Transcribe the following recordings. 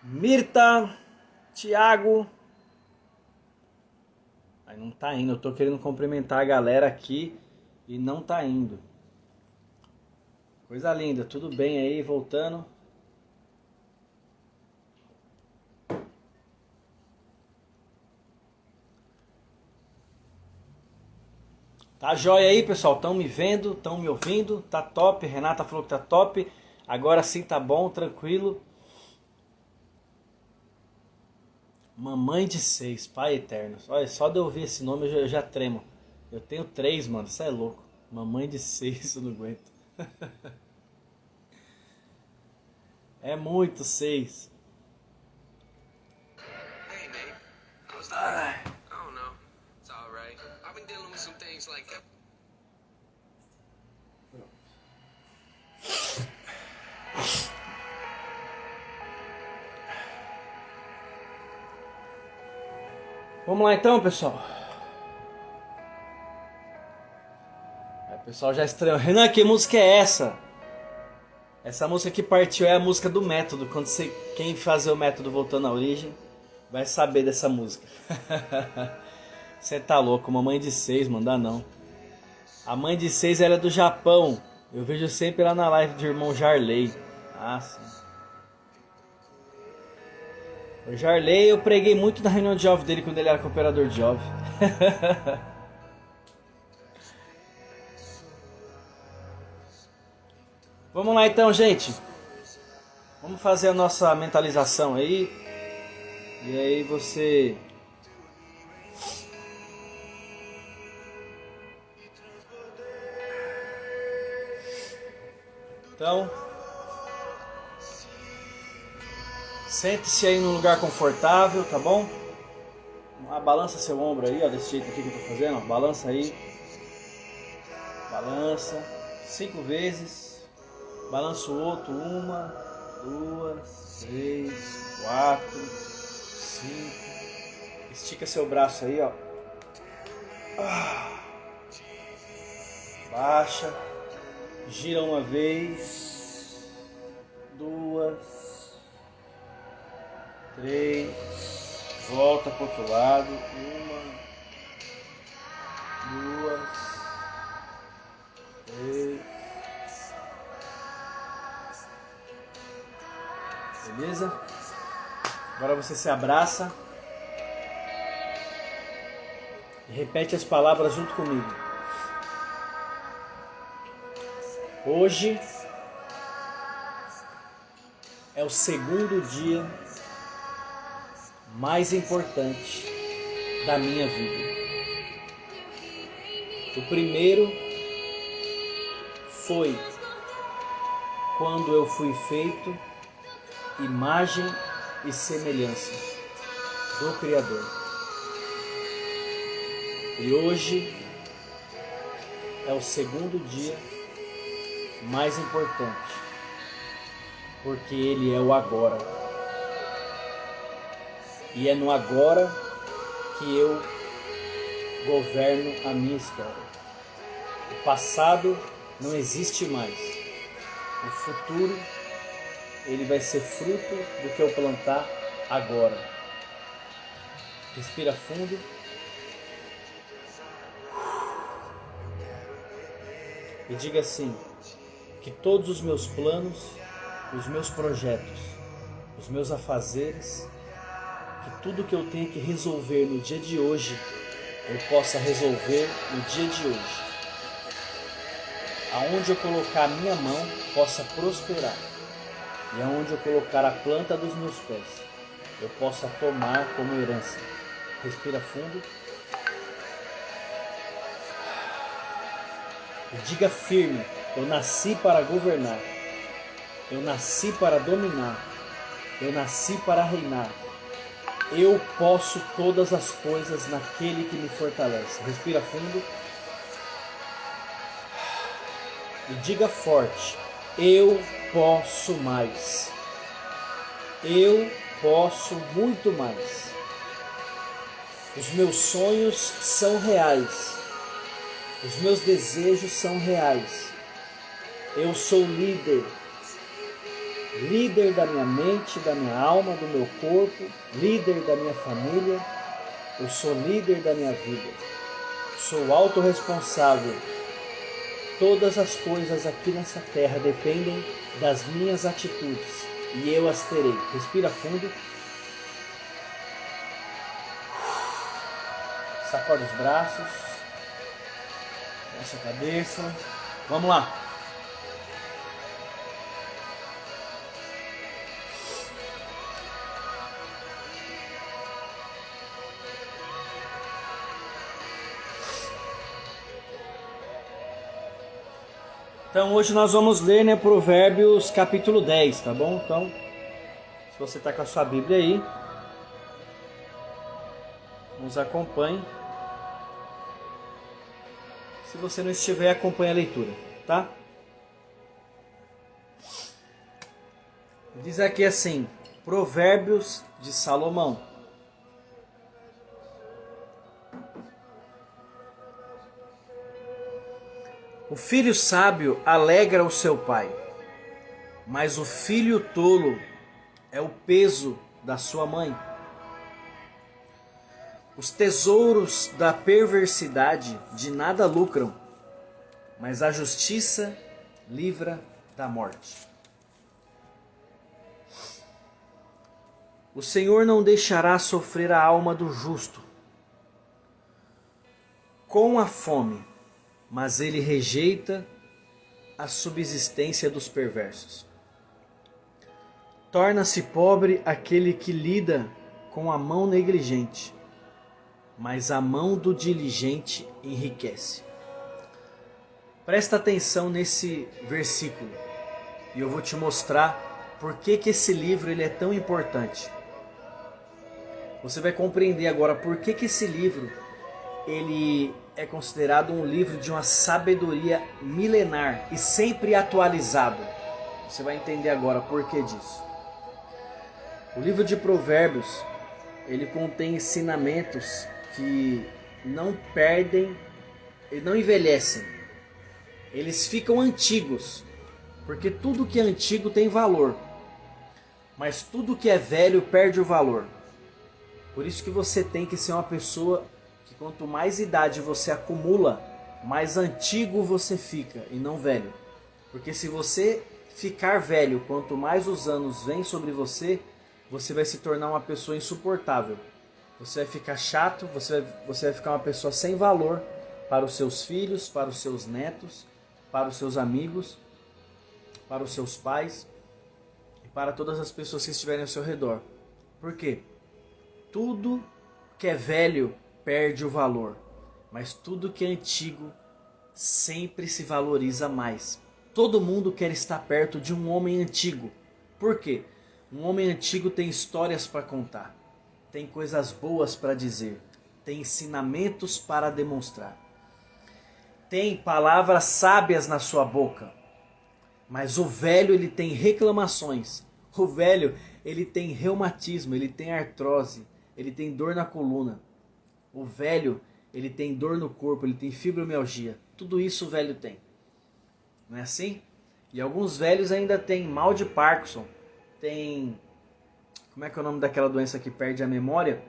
Mirta, Thiago. Aí não tá indo, eu tô querendo cumprimentar a galera aqui e não tá indo. Coisa linda, tudo bem aí, voltando. Tá jóia aí, pessoal? Estão me vendo, estão me ouvindo? Tá top, Renata falou que tá top. Agora sim tá bom, tranquilo. Mamãe de 6, Pai Eterno. Olha, só de eu ouvir esse nome eu já tremo. Eu tenho 3, mano, isso é louco. Mamãe de 6, eu não aguento. É muito 6. Hey, Nate. How's that? I don't know. It's all right. I've been dealing with some things like that. Vamos lá então, pessoal. O pessoal já estranhou. Renan, que música é essa? Essa música que partiu é a música do Método. Quem fazer o Método Voltando à Origem vai saber dessa música. Você tá louco, mamãe de 6, mano, dá não. A mãe de 6 era do Japão. Eu vejo sempre lá na live do irmão Jarley. Ah, sim. O Jarley eu preguei muito na reunião de Jove dele quando ele era cooperador de Jove. Vamos lá então, gente. Vamos fazer a nossa mentalização aí. E aí você... Então... Sente-se aí num lugar confortável, tá bom? Balança seu ombro aí, ó, desse jeito aqui que eu tô fazendo, ó. Balança aí. Balança 5 vezes. Balança o outro, 1, 2, 3, 4, 5. Estica seu braço aí, ó. Baixa. Gira uma vez. 2, 3. Volta pro outro lado. 1, 2, 3. Beleza? Agora você se abraça e repete as palavras junto comigo. Hoje é o segundo dia mais importante da minha vida. O primeiro foi quando eu fui feito imagem e semelhança do Criador. E hoje é o segundo dia mais importante, porque ele é o agora. E é no agora que eu governo a minha história. O passado não existe mais. O futuro, ele vai ser fruto do que eu plantar agora. Respira fundo. E diga assim, que todos os meus planos, os meus projetos, os meus afazeres, que tudo que eu tenho que resolver no dia de hoje, eu possa resolver no dia de hoje. Aonde eu colocar a minha mão, possa prosperar. E aonde eu colocar a planta dos meus pés, eu possa tomar como herança. Respira fundo. E diga firme, eu nasci para governar. Eu nasci para dominar. Eu nasci para reinar. Eu posso todas as coisas naquele que me fortalece. Respira fundo. E diga forte, eu posso mais. Eu posso muito mais. Os meus sonhos são reais. Os meus desejos são reais. Eu sou líder líder da minha mente, da minha alma, do meu corpo, líder da minha família. Eu sou líder da minha vida. Sou autorresponsável. Todas as coisas aqui nessa terra dependem das minhas atitudes e eu as terei. Respira fundo. Sacode os braços. Baixa a cabeça. Vamos lá. Então hoje nós vamos ler, né, Provérbios capítulo 10, tá bom? Então, se você está com a sua Bíblia aí, nos acompanhe. Se você não estiver, acompanhe a leitura, tá? Diz aqui assim, Provérbios de Salomão. O filho sábio alegra o seu pai, mas o filho tolo é o peso da sua mãe. Os tesouros da perversidade de nada lucram, mas a justiça livra da morte. O Senhor não deixará sofrer a alma do justo com a fome, mas ele rejeita a subsistência dos perversos. Torna-se pobre aquele que lida com a mão negligente, mas a mão do diligente enriquece. Presta atenção nesse versículo e eu vou te mostrar por que esse livro ele é tão importante. Você vai compreender agora por que esse livro ele é considerado um livro de uma sabedoria milenar e sempre atualizado. Você vai entender agora por que disso. O livro de Provérbios, ele contém ensinamentos que não perdem e não envelhecem. Eles ficam antigos, porque tudo que é antigo tem valor, mas tudo que é velho perde o valor. Por isso que você tem que ser uma pessoa que quanto mais idade você acumula, mais antigo você fica e não velho. Porque se você ficar velho, quanto mais os anos vêm sobre você, você vai se tornar uma pessoa insuportável. Você vai ficar chato, você vai ficar uma pessoa sem valor para os seus filhos, para os seus netos, para os seus amigos, para os seus pais e para todas as pessoas que estiverem ao seu redor. Por quê? Tudo que é velho perde o valor, mas tudo que é antigo sempre se valoriza mais. Todo mundo quer estar perto de um homem antigo. Por quê? Um homem antigo tem histórias para contar, tem coisas boas para dizer, tem ensinamentos para demonstrar, tem palavras sábias na sua boca. Mas o velho ele tem reclamações, o velho ele tem reumatismo, ele tem artrose, ele tem dor na coluna. O velho, ele tem dor no corpo, ele tem fibromialgia. Tudo isso o velho tem. Não é assim? E alguns velhos ainda têm mal de Parkinson. Tem... Como é que é o nome daquela doença que perde a memória?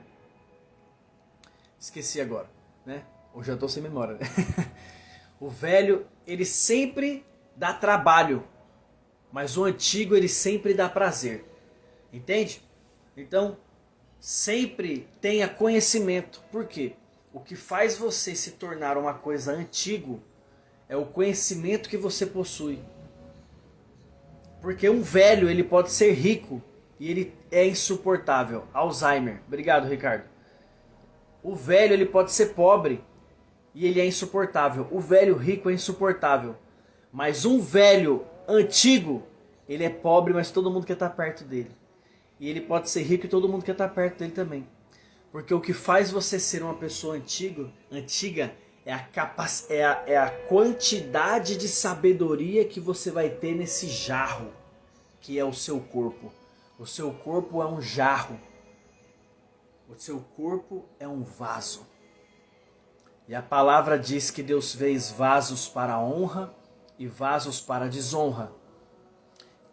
Esqueci agora, né? Ou já estou sem memória, né? O velho, ele sempre dá trabalho. Mas o antigo, ele sempre dá prazer. Entende? Então... sempre tenha conhecimento. Por quê? O que faz você se tornar uma coisa antigo é o conhecimento que você possui. Porque um velho ele pode ser rico e ele é insuportável. Alzheimer. Obrigado, Ricardo. O velho ele pode ser pobre e ele é insuportável. O velho rico é insuportável. Mas um velho antigo, ele é pobre, mas todo mundo quer estar perto dele. E ele pode ser rico e todo mundo quer estar perto dele também. Porque o que faz você ser uma pessoa antiga é a quantidade de sabedoria que você vai ter nesse jarro, que é o seu corpo. O seu corpo é um jarro. O seu corpo é um vaso. E a palavra diz que Deus fez vasos para a honra e vasos para a desonra.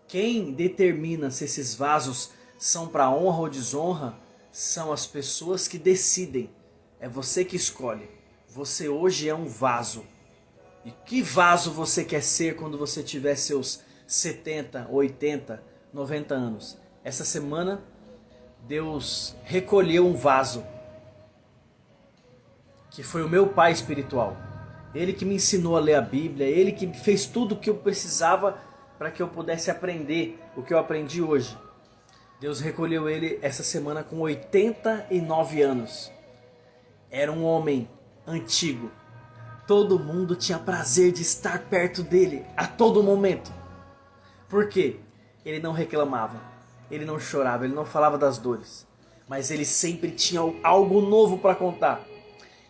Quem determina se esses vasos são para honra ou desonra são as pessoas que decidem. É você que escolhe. Você hoje é um vaso. E que vaso você quer ser quando você tiver seus 70, 80, 90 anos? Essa semana, Deus recolheu um vaso, que foi o meu pai espiritual. Ele que me ensinou a ler a Bíblia, ele que fez tudo o que eu precisava para que eu pudesse aprender o que eu aprendi hoje. Deus recolheu ele essa semana com 89 anos. Era um homem antigo. Todo mundo tinha prazer de estar perto dele a todo momento. Por quê? Ele não reclamava, ele não chorava, ele não falava das dores. Mas ele sempre tinha algo novo para contar.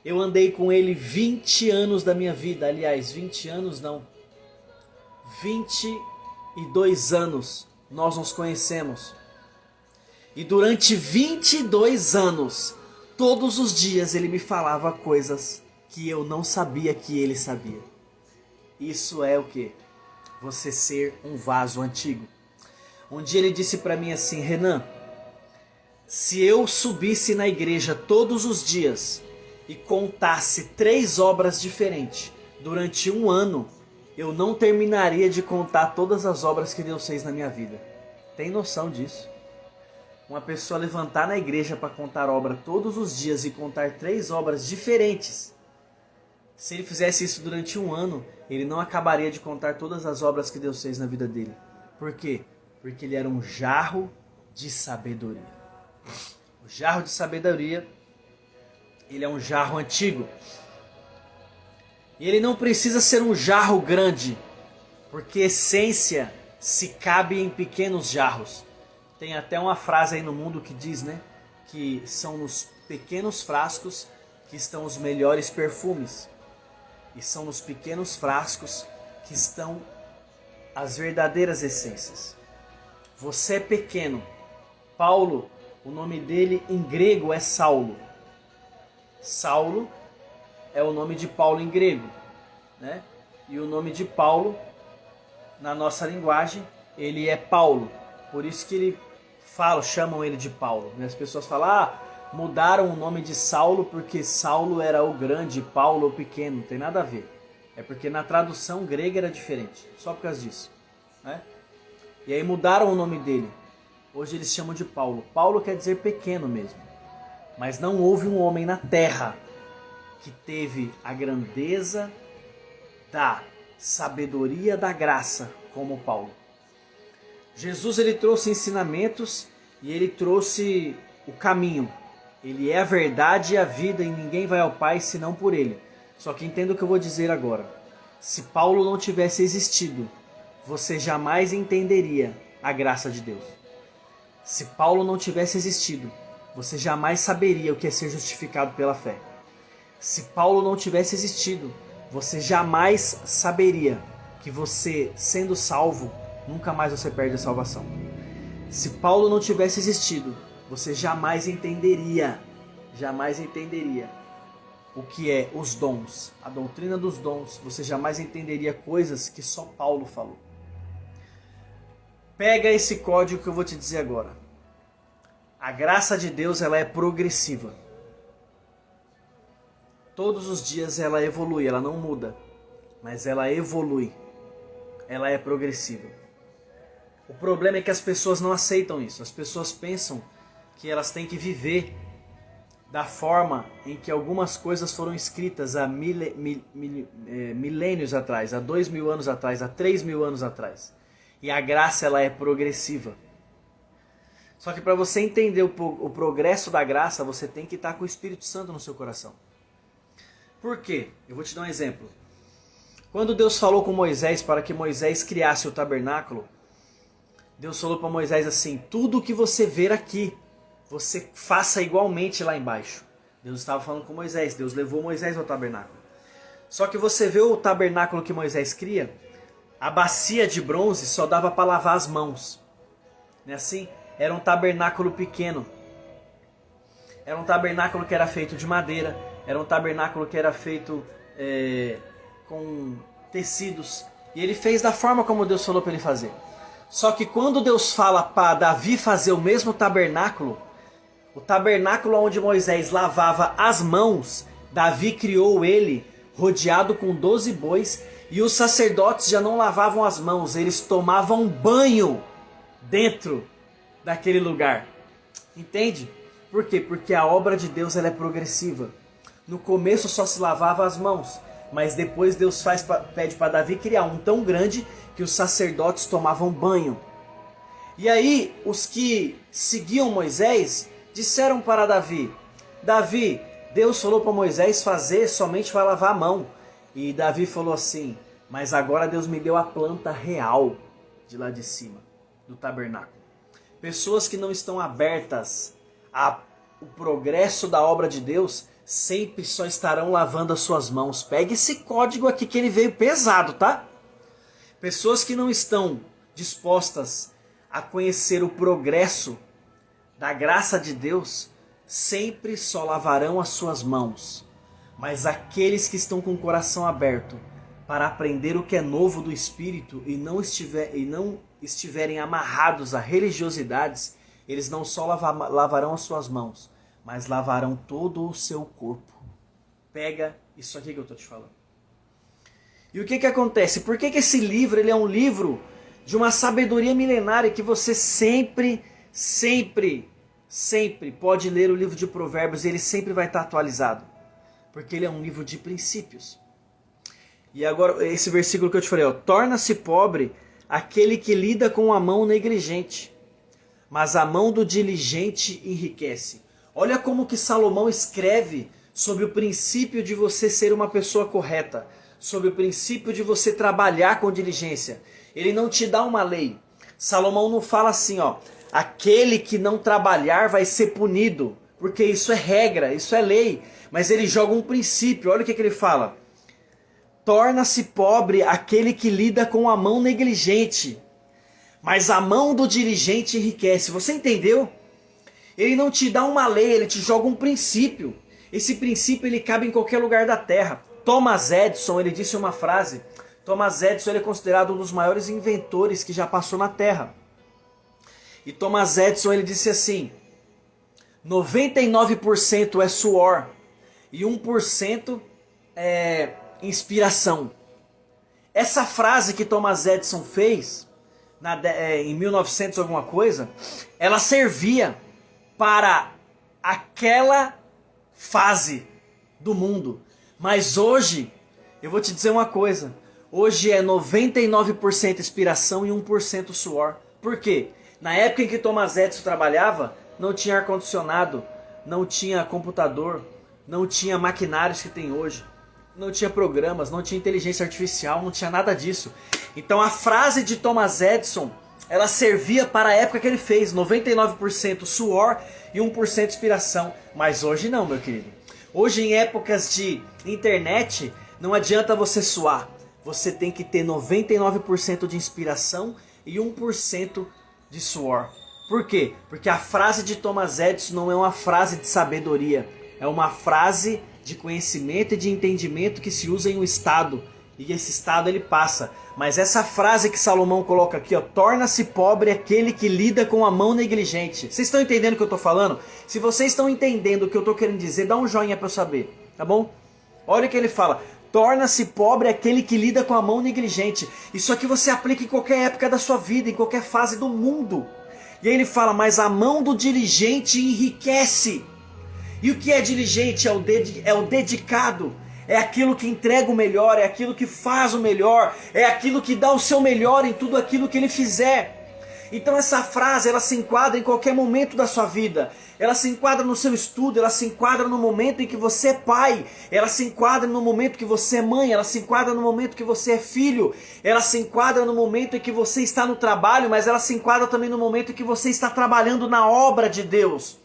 Eu andei com ele 20 anos da minha vida. Aliás, 20 anos não. 22 anos nós nos conhecemos. E durante 22 anos, todos os dias ele me falava coisas que eu não sabia que ele sabia. Isso é o quê? Você ser um vaso antigo. Um dia ele disse para mim assim: Renan, se eu subisse na igreja todos os dias e contasse 3 obras diferentes durante um ano, eu não terminaria de contar todas as obras que Deus fez na minha vida. Tem noção disso? Uma pessoa levantar na igreja para contar obra todos os dias e contar 3 obras diferentes. Se ele fizesse isso durante um ano, ele não acabaria de contar todas as obras que Deus fez na vida dele. Por quê? Porque ele era um jarro de sabedoria. O jarro de sabedoria, ele é um jarro antigo. E ele não precisa ser um jarro grande, porque essência se cabe em pequenos jarros. Tem até uma frase aí no mundo que diz, né, que são nos pequenos frascos que estão os melhores perfumes. E são nos pequenos frascos que estão as verdadeiras essências. Você é pequeno. Paulo, o nome dele em grego é Saulo. Saulo é o nome de Paulo em grego, né? E o nome de Paulo, na nossa linguagem, ele é Paulo. Por isso que chamam ele de Paulo. As pessoas falam, mudaram o nome de Saulo porque Saulo era o grande, Paulo o pequeno. Não tem nada a ver. É porque na tradução grega era diferente. Só por causa disso, né? E aí mudaram o nome dele. Hoje eles chamam de Paulo. Paulo quer dizer pequeno mesmo. Mas não houve um homem na terra que teve a grandeza da sabedoria da graça como Paulo. Jesus, ele trouxe ensinamentos e ele trouxe o caminho. Ele é a verdade e a vida e ninguém vai ao Pai senão por ele. Só que entenda o que eu vou dizer agora. Se Paulo não tivesse existido, você jamais entenderia a graça de Deus. Se Paulo não tivesse existido, você jamais saberia o que é ser justificado pela fé. Se Paulo não tivesse existido, você jamais saberia que você, sendo salvo, nunca mais você perde a salvação. Se Paulo não tivesse existido, você jamais entenderia o que é os dons, a doutrina dos dons. Você jamais entenderia coisas que só Paulo falou. Pega esse código que eu vou te dizer agora. A graça de Deus, ela é progressiva. Todos os dias ela evolui, ela não muda, mas ela evolui. Ela é progressiva. O problema é que as pessoas não aceitam isso. As pessoas pensam que elas têm que viver da forma em que algumas coisas foram escritas há milênios atrás, há 2000 anos atrás, há 3000 anos atrás. E a graça, ela é progressiva. Só que para você entender o progresso da graça, você tem que estar com o Espírito Santo no seu coração. Por quê? Eu vou te dar um exemplo. Quando Deus falou com Moisés para que Moisés criasse o tabernáculo, Deus falou para Moisés assim: tudo que você ver aqui, você faça igualmente lá embaixo. Deus estava falando com Moisés, Deus levou Moisés ao tabernáculo. Só que você vê o tabernáculo que Moisés cria, a bacia de bronze só dava para lavar as mãos. Não é assim? Era um tabernáculo pequeno. Era um tabernáculo que era feito de madeira, era um tabernáculo que era feito com tecidos. E ele fez da forma como Deus falou para ele fazer. Só que quando Deus fala para Davi fazer o mesmo tabernáculo, o tabernáculo onde Moisés lavava as mãos, Davi criou ele rodeado com 12 bois, e os sacerdotes já não lavavam as mãos, eles tomavam banho dentro daquele lugar. Entende? Por quê? Porque a obra de Deus ela é progressiva. No começo só se lavava as mãos, mas depois Deus pede para Davi criar um tão grande que os sacerdotes tomavam banho. E aí os que seguiam Moisés disseram para Davi: Davi, Deus falou para Moisés fazer somente para lavar a mão. E Davi falou assim: mas agora Deus me deu a planta real de lá de cima, do tabernáculo. Pessoas que não estão abertas ao progresso da obra de Deus sempre só estarão lavando as suas mãos. Pegue esse código aqui que ele veio pesado, tá? Pessoas que não estão dispostas a conhecer o progresso da graça de Deus sempre só lavarão as suas mãos. Mas aqueles que estão com o coração aberto para aprender o que é novo do Espírito e não estiverem amarrados a religiosidades, eles não só lavarão as suas mãos, mas lavarão todo o seu corpo. Pega isso aqui que eu estou te falando. E o que acontece? Por que esse livro ele é um livro de uma sabedoria milenária que você sempre pode ler o livro de Provérbios e ele sempre vai estar atualizado? Porque ele é um livro de princípios. E agora esse versículo que eu te falei, ó, torna-se pobre aquele que lida com a mão negligente, mas a mão do diligente enriquece. Olha como que Salomão escreve sobre o princípio de você ser uma pessoa correta, sobre o princípio de você trabalhar com diligência. Ele não te dá uma lei. Salomão não fala assim, ó, aquele que não trabalhar vai ser punido, porque isso é regra, isso é lei. Mas ele joga um princípio, olha o que ele fala. Torna-se pobre aquele que lida com a mão negligente, mas a mão do diligente enriquece. Você entendeu? Ele não te dá uma lei, ele te joga um princípio. Esse princípio ele cabe em qualquer lugar da terra. Thomas Edison, ele disse uma frase. Thomas Edison ele é considerado um dos maiores inventores que já passou na Terra. E Thomas Edison ele disse assim: 99% é suor e 1% é inspiração. Essa frase que Thomas Edison fez em 1900 alguma coisa, ela servia para aquela fase do mundo. Mas hoje, eu vou te dizer uma coisa, hoje é 99% inspiração e 1% suor. Por quê? Na época em que Thomas Edison trabalhava, não tinha ar-condicionado, não tinha computador, não tinha maquinários que tem hoje, não tinha programas, não tinha inteligência artificial, não tinha nada disso. Então a frase de Thomas Edison, ela servia para a época que ele fez, 99% suor e 1% inspiração. Mas hoje não, meu querido. Hoje em épocas de internet, não adianta você suar. Você tem que ter 99% de inspiração e 1% de suor. Por quê? Porque a frase de Thomas Edison não é uma frase de sabedoria. É uma frase de conhecimento e de entendimento que se usa em um estado. E esse estado ele passa. Mas essa frase que Salomão coloca aqui, ó, torna-se pobre aquele que lida com a mão negligente. Vocês estão entendendo o que eu estou falando? Se vocês estão entendendo o que eu estou querendo dizer, dá um joinha para eu saber, tá bom? Olha o que ele fala. Torna-se pobre aquele que lida com a mão negligente. Isso aqui você aplica em qualquer época da sua vida, em qualquer fase do mundo. E aí ele fala, mas a mão do diligente enriquece. E o que é diligente? É o dedicado. É aquilo que entrega o melhor, é aquilo que faz o melhor, é aquilo que dá o seu melhor em tudo aquilo que ele fizer. Então essa frase, ela se enquadra em qualquer momento da sua vida. Ela se enquadra no seu estudo, ela se enquadra no momento em que você é pai, ela se enquadra no momento que você é mãe, ela se enquadra no momento que você é filho, ela se enquadra no momento em que você está no trabalho, mas ela se enquadra também no momento em que você está trabalhando na obra de Deus.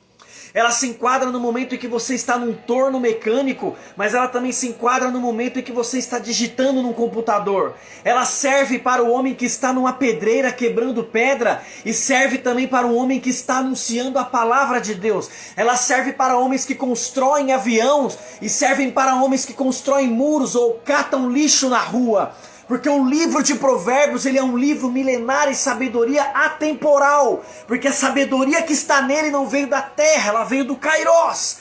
Ela se enquadra no momento em que você está num torno mecânico, mas ela também se enquadra no momento em que você está digitando num computador. Ela serve para o homem que está numa pedreira quebrando pedra e serve também para o homem que está anunciando a palavra de Deus. Ela serve para homens que constroem aviões e servem para homens que constroem muros ou catam lixo na rua. Porque o livro de Provérbios, ele é um livro milenar e sabedoria atemporal. Porque a sabedoria que está nele não veio da terra, ela veio do Kairós.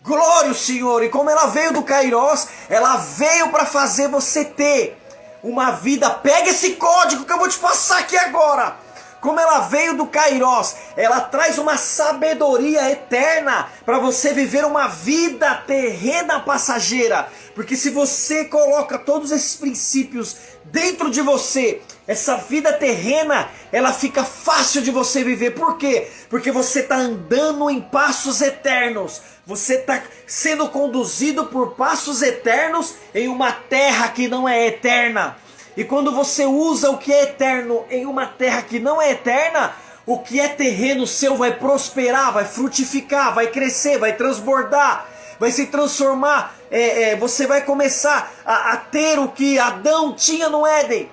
Glória ao Senhor. E como ela veio do Kairós, ela veio para fazer você ter uma vida. Pega esse código que eu vou te passar aqui agora. Como ela veio do Kairós, ela traz uma sabedoria eterna para você viver uma vida terrena passageira. Porque se você coloca todos esses princípios dentro de você, essa vida terrena, ela fica fácil de você viver. Por quê? Porque você está andando em passos eternos. Você está sendo conduzido por passos eternos em uma terra que não é eterna. E quando você usa o que é eterno em uma terra que não é eterna, o que é terreno seu vai prosperar, vai frutificar, vai crescer, vai transbordar, vai se transformar. Você vai começar a ter o que Adão tinha no Éden.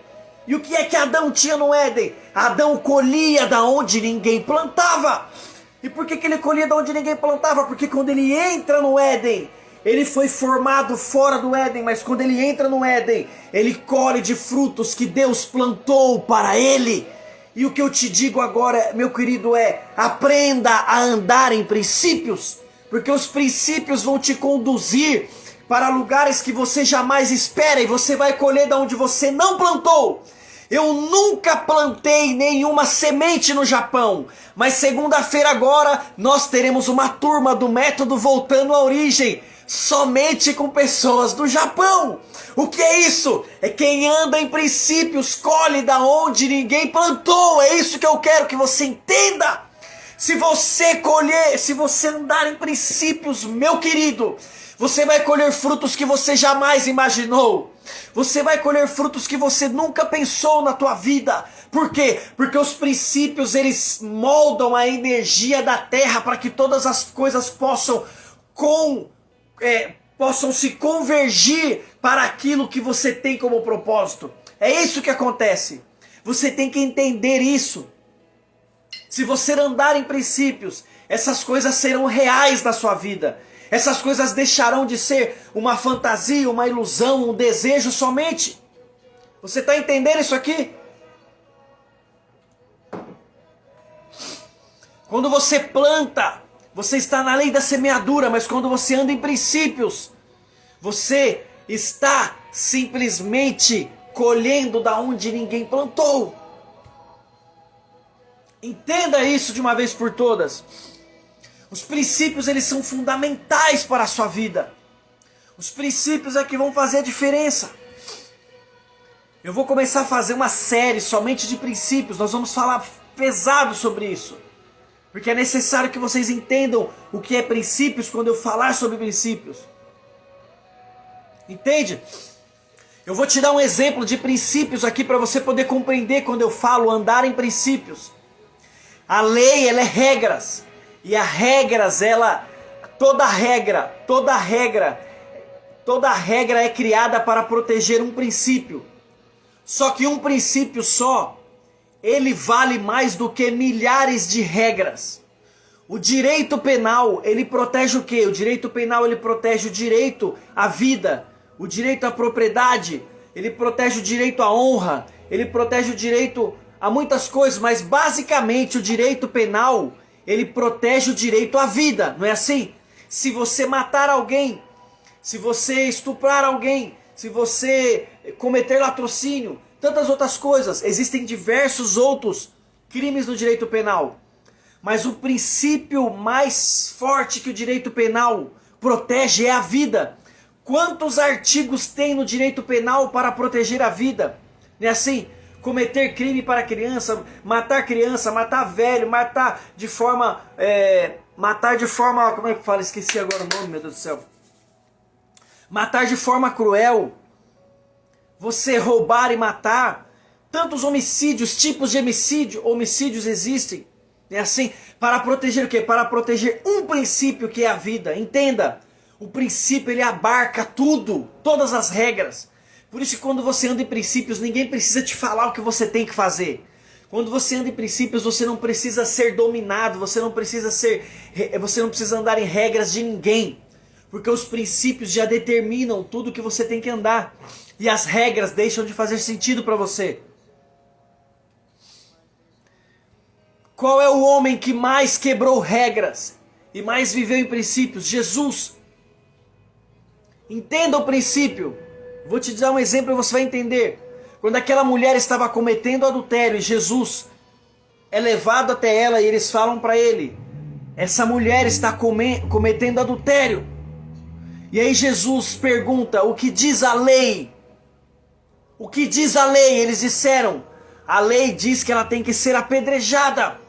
E o que é que Adão tinha no Éden? Adão colhia da onde ninguém plantava. E por que ele colhia da onde ninguém plantava? Porque quando ele entra no Éden, ele foi formado fora do Éden, mas quando ele entra no Éden, ele colhe de frutos que Deus plantou para ele. E o que eu te digo agora, meu querido, aprenda a andar em princípios, porque os princípios vão te conduzir para lugares que você jamais espera e você vai colher da onde você não plantou. Eu nunca plantei nenhuma semente no Japão, mas segunda-feira agora nós teremos uma turma do método Voltando à Origem, somente com pessoas do Japão. O que é isso? É quem anda em princípios colhe da onde ninguém plantou. É isso que eu quero que você entenda. Se você colher, se você andar em princípios, meu querido, você vai colher frutos que você jamais imaginou. Você vai colher frutos que você nunca pensou na tua vida. Por quê? Porque os princípios, eles moldam a energia da terra para que todas as coisas possam se convergir para aquilo que você tem como propósito. É isso que acontece. Você tem que entender isso. Se você andar em princípios, essas coisas serão reais na sua vida. Essas coisas deixarão de ser uma fantasia, uma ilusão, um desejo somente. Você está entendendo isso aqui? Quando você planta, você está na lei da semeadura, mas quando você anda em princípios, você está simplesmente colhendo da onde ninguém plantou. Entenda isso de uma vez por todas. Os princípios, eles são fundamentais para a sua vida. Os princípios é que vão fazer a diferença. Eu vou começar a fazer uma série somente de princípios. Nós vamos falar pesado sobre isso. Porque é necessário que vocês entendam o que é princípios quando eu falar sobre princípios. Entende? Eu vou te dar um exemplo de princípios aqui para você poder compreender quando eu falo andar em princípios. A lei, ela é regras. E a regras, toda regra é criada para proteger um princípio. Só que um princípio só, ele vale mais do que milhares de regras. O direito penal, ele protege o quê? O direito penal, ele protege o direito à vida, o direito à propriedade, ele protege o direito à honra, ele protege o direito a muitas coisas, mas basicamente o direito penal, ele protege o direito à vida, não é assim? Se você matar alguém, se você estuprar alguém, se você cometer latrocínio, tantas outras coisas, existem diversos outros crimes no direito penal. Mas o princípio mais forte que o direito penal protege é a vida. Quantos artigos tem no direito penal para proteger a vida? Não é assim? Cometer crime para criança, matar velho, matar de forma, como é que fala? Esqueci agora o nome, meu Deus do céu. Matar de forma cruel, você roubar e matar, tantos homicídios, tipos de homicídios existem, é assim, para proteger o quê? Para proteger um princípio que é a vida. Entenda, o princípio ele abarca tudo, todas as regras. Por isso que quando você anda em princípios, ninguém precisa te falar o que você tem que fazer. Quando você anda em princípios, você não precisa ser dominado, você não precisa andar em regras de ninguém. Porque os princípios já determinam tudo que você tem que andar. E as regras deixam de fazer sentido para você. Qual é o homem que mais quebrou regras e mais viveu em princípios? Jesus. Entenda o princípio. Vou te dar um exemplo e você vai entender. Quando aquela mulher estava cometendo adultério e Jesus é levado até ela e eles falam para ele: essa mulher está cometendo adultério. E aí Jesus pergunta: o que diz a lei? O que diz a lei? Eles disseram: a lei diz que ela tem que ser apedrejada.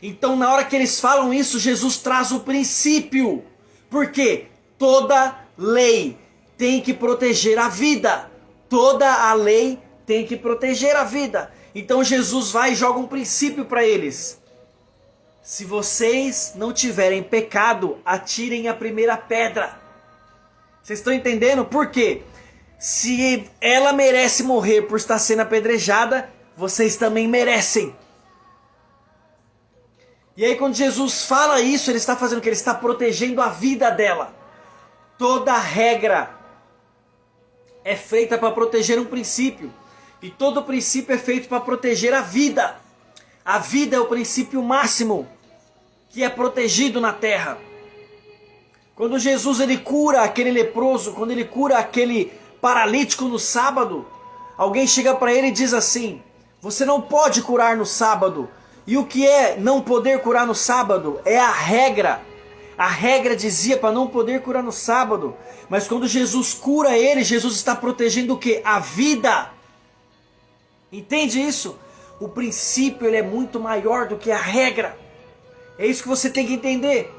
Então na hora que eles falam isso, Jesus traz o princípio. Porque toda lei tem que proteger a vida. Toda a lei tem que proteger a vida. Então Jesus vai e joga um princípio para eles. Se vocês não tiverem pecado, atirem a primeira pedra. Vocês estão entendendo? Por quê? Se ela merece morrer por estar sendo apedrejada, vocês também merecem. E aí quando Jesus fala isso, ele está fazendo o que? Ele está protegendo a vida dela. Toda regra é feita para proteger um princípio. E todo princípio é feito para proteger a vida. A vida é o princípio máximo que é protegido na terra. Quando Jesus ele cura aquele leproso, quando ele cura aquele paralítico no sábado, alguém chega para ele e diz assim: você não pode curar no sábado. E o que é não poder curar no sábado? É a regra. A regra dizia para não poder curar no sábado. Mas quando Jesus cura ele, Jesus está protegendo o quê? A vida. Entende isso? O princípio ele é muito maior do que a regra. É isso que você tem que entender.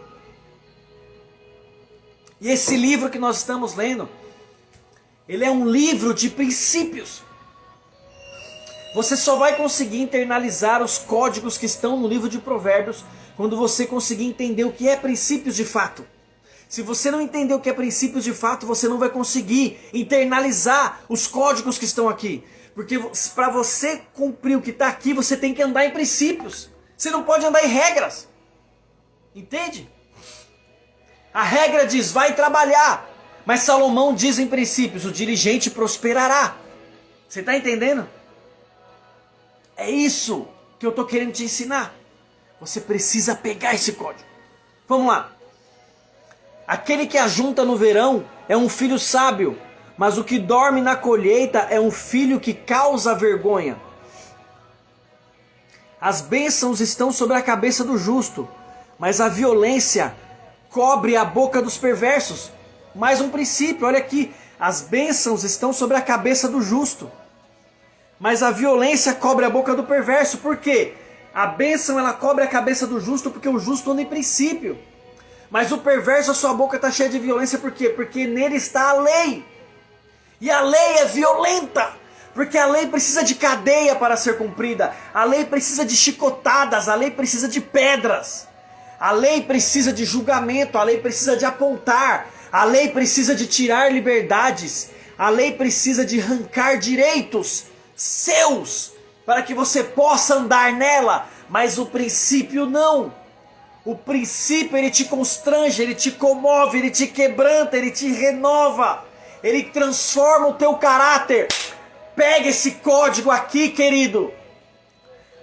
E esse livro que nós estamos lendo, ele é um livro de princípios. Você só vai conseguir internalizar os códigos que estão no livro de Provérbios quando você conseguir entender o que é princípios de fato. Se você não entender o que é princípios de fato, você não vai conseguir internalizar os códigos que estão aqui. Porque para você cumprir o que está aqui, você tem que andar em princípios. Você não pode andar em regras. Entende? A regra diz, vai trabalhar. Mas Salomão diz em princípios, o diligente prosperará. Você está entendendo? É isso que eu estou querendo te ensinar. Você precisa pegar esse código. Vamos lá. Aquele que ajunta no verão é um filho sábio, mas o que dorme na colheita é um filho que causa vergonha. As bênçãos estão sobre a cabeça do justo, mas a violência cobre a boca dos perversos. Mais um princípio, olha aqui. As bênçãos estão sobre a cabeça do justo, mas a violência cobre a boca do perverso. Por quê? A bênção ela cobre a cabeça do justo porque o justo anda em princípio. Mas o perverso, a sua boca está cheia de violência. Por quê? Porque nele está a lei. E a lei é violenta. Porque a lei precisa de cadeia para ser cumprida. A lei precisa de chicotadas. A lei precisa de pedras. A lei precisa de julgamento. A lei precisa de apontar. A lei precisa de tirar liberdades. A lei precisa de arrancar direitos seus para que você possa andar nela. Mas o princípio não. O princípio ele te constrange, ele te comove, ele te quebranta, ele te renova. Ele transforma o teu caráter. Pega esse código aqui, querido.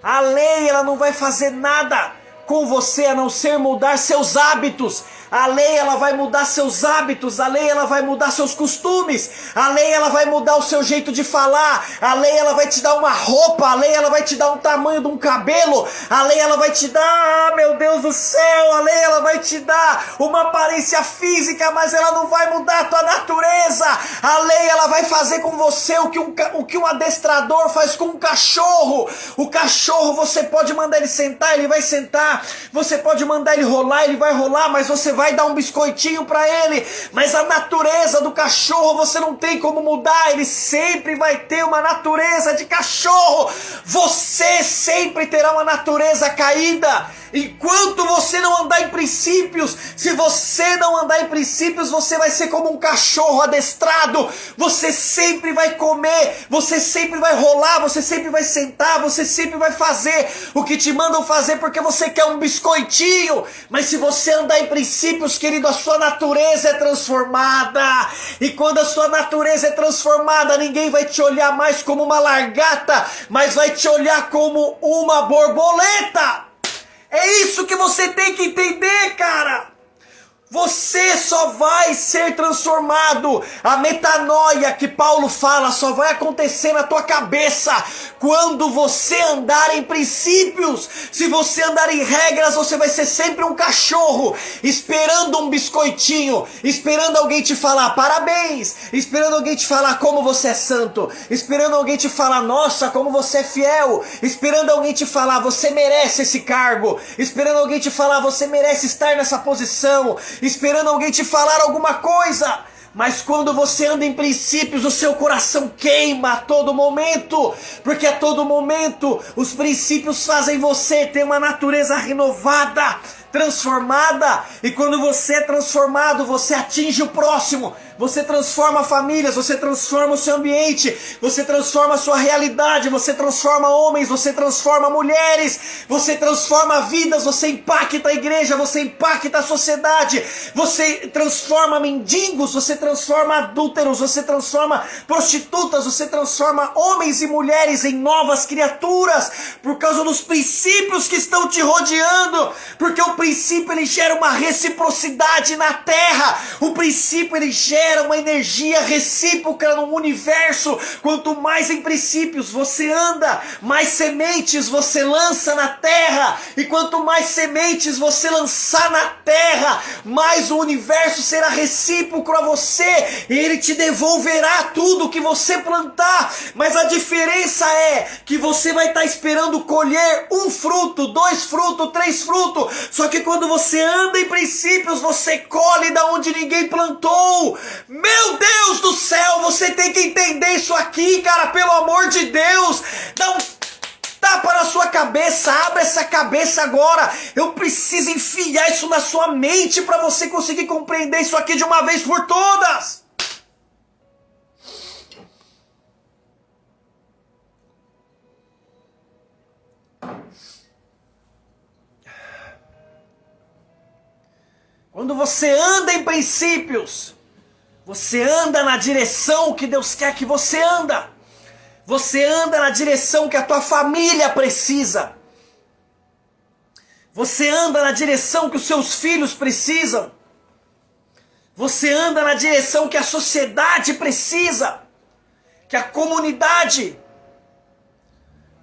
A lei ela não vai fazer nada com você a não ser mudar seus hábitos. A lei ela vai mudar seus hábitos, a lei ela vai mudar seus costumes, a lei ela vai mudar o seu jeito de falar, a lei ela vai te dar uma roupa, a lei ela vai te dar um tamanho de um cabelo, a lei ela vai te dar, meu Deus do céu, a lei ela vai te dar uma aparência física, mas ela não vai mudar a tua natureza. A lei ela vai fazer com você o que um adestrador faz com um cachorro. O cachorro você pode mandar ele sentar, ele vai sentar, você pode mandar ele rolar, ele vai rolar, mas você vai dar um biscoitinho para ele, mas a natureza do cachorro você não tem como mudar, ele sempre vai ter uma natureza de cachorro, você sempre terá uma natureza caída, enquanto você não andar andar em princípios. Se você não andar em princípios, você vai ser como um cachorro adestrado. Você sempre vai comer, você sempre vai rolar, você sempre vai sentar, você sempre vai fazer o que te mandam fazer porque você quer um biscoitinho. Mas se você andar em princípios, querido, a sua natureza é transformada. E quando a sua natureza é transformada, ninguém vai te olhar mais como uma largata, mas vai te olhar como uma borboleta. É isso que você tem que entender, cara. Você só vai ser transformado. A metanoia que Paulo fala só vai acontecer na tua cabeça quando você andar em princípios. Se você andar em regras, você vai ser sempre um cachorro esperando um biscoitinho, esperando alguém te falar parabéns, esperando alguém te falar como você é santo, esperando alguém te falar nossa, como você é fiel, esperando alguém te falar você merece esse cargo, esperando alguém te falar você merece estar nessa posição, esperando alguém te falar alguma coisa. Mas quando você anda em princípios, o seu coração queima a todo momento, porque a todo momento os princípios fazem você ter uma natureza renovada, transformada. E quando você é transformado, você atinge o próximo, você transforma famílias, você transforma o seu ambiente, você transforma a sua realidade, você transforma homens, você transforma mulheres, você transforma vidas, você impacta a igreja, você impacta a sociedade, você transforma mendigos, você transforma adúlteros, você transforma prostitutas, você transforma homens e mulheres em novas criaturas, por causa dos princípios que estão te rodeando, porque o princípio ele gera uma reciprocidade na terra, o princípio ele gera uma energia recíproca no universo. Quanto mais em princípios você anda, mais sementes você lança na terra, e quanto mais sementes você lançar na terra, mais o universo será recíproco a você, e ele te devolverá tudo que você plantar. Mas a diferença é que você vai estar esperando colher um fruto, 2 frutos, 3 frutos, só que quando você anda em princípios, você colhe da onde ninguém plantou. Meu Deus do céu, você tem que entender isso aqui, cara, pelo amor de Deus. Dá um tapa na sua cabeça, abre essa cabeça agora. Eu preciso enfiar isso na sua mente para você conseguir compreender isso aqui de uma vez por todas. Quando você anda em princípios, você anda na direção que Deus quer que você anda. Você anda na direção que a tua família precisa. Você anda na direção que os seus filhos precisam. Você anda na direção que a sociedade precisa, que a comunidade.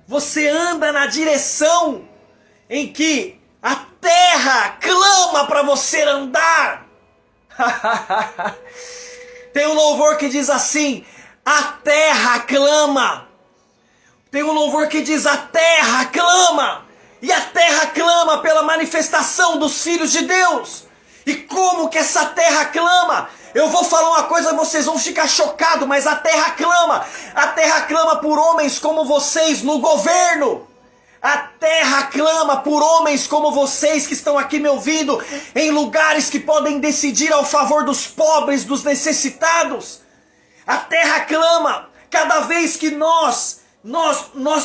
Você anda na direção em que a terra clama para você andar. Tem um louvor que diz assim: a terra clama. Tem um louvor que diz: a terra clama. E a terra clama pela manifestação dos filhos de Deus. E como que essa terra clama? Eu vou falar uma coisa, vocês vão ficar chocados, mas a terra clama. A terra clama por homens como vocês no governo. A terra clama por homens como vocês que estão aqui me ouvindo, em lugares que podem decidir ao favor dos pobres, dos necessitados. A terra clama cada vez que nós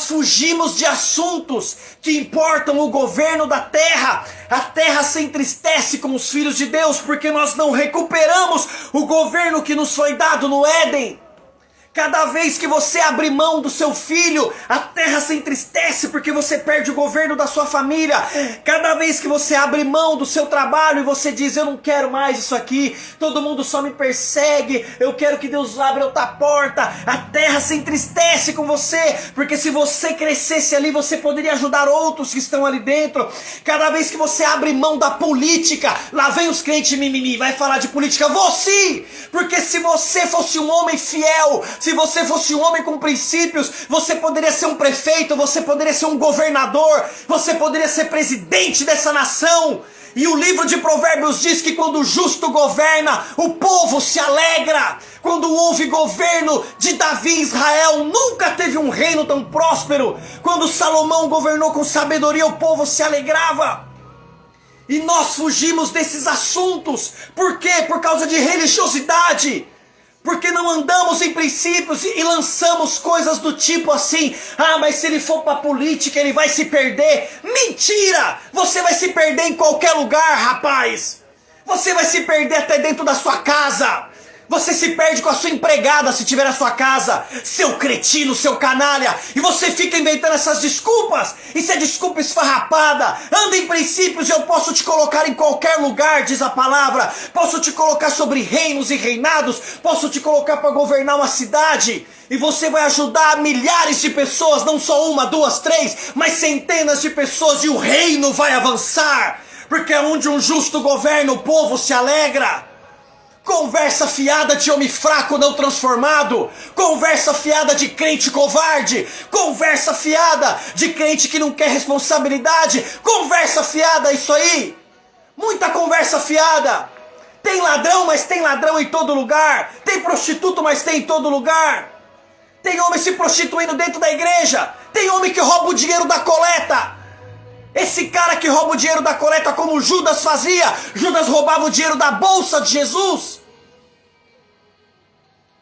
fugimos de assuntos que importam o governo da terra. A terra se entristece com os filhos de Deus porque nós não recuperamos o governo que nos foi dado no Éden. Cada vez que você abre mão do seu filho, a terra se entristece porque você perde o governo da sua família. Cada vez que você abre mão do seu trabalho e você diz: eu não quero mais isso aqui, todo mundo só me persegue, eu quero que Deus abra outra porta. A terra se entristece com você, porque se você crescesse ali, você poderia ajudar outros que estão ali dentro. Cada vez que você abre mão da política, lá vem os crentes mimimi, vai falar de política. Você, porque se você fosse um homem fiel, se você fosse um homem com princípios, você poderia ser um prefeito, você poderia ser um governador, você poderia ser presidente dessa nação. E o livro de Provérbios diz que quando o justo governa, o povo se alegra. Quando houve governo de Davi em Israel, nunca teve um reino tão próspero. Quando Salomão governou com sabedoria, o povo se alegrava. E nós fugimos desses assuntos. Por quê? Por causa de religiosidade. Porque não andamos em princípios e lançamos coisas do tipo assim: ah, mas se ele for pra política ele vai se perder. Mentira! Você vai se perder em qualquer lugar, rapaz. Você vai se perder até dentro da sua casa. Você se perde com a sua empregada se tiver na sua casa. Seu cretino, seu canalha. E você fica inventando essas desculpas. Isso é desculpa esfarrapada. Anda em princípios e eu posso te colocar em qualquer lugar, diz a palavra. Posso te colocar sobre reinos e reinados. Posso te colocar para governar uma cidade. E você vai ajudar milhares de pessoas. Não só uma, duas, três. Mas centenas de pessoas. E o reino vai avançar. Porque é onde um justo governa o povo se alegra. Conversa fiada de homem fraco não transformado. Conversa fiada de crente covarde. Conversa fiada de crente que não quer responsabilidade. Conversa fiada, isso aí. Muita conversa fiada. Tem ladrão, mas tem ladrão em todo lugar. Tem prostituto, mas tem em todo lugar. Tem homem se prostituindo dentro da igreja. Tem homem que rouba o dinheiro da coleta. Esse cara que rouba o dinheiro da coleta como Judas fazia. Judas roubava o dinheiro da bolsa de Jesus.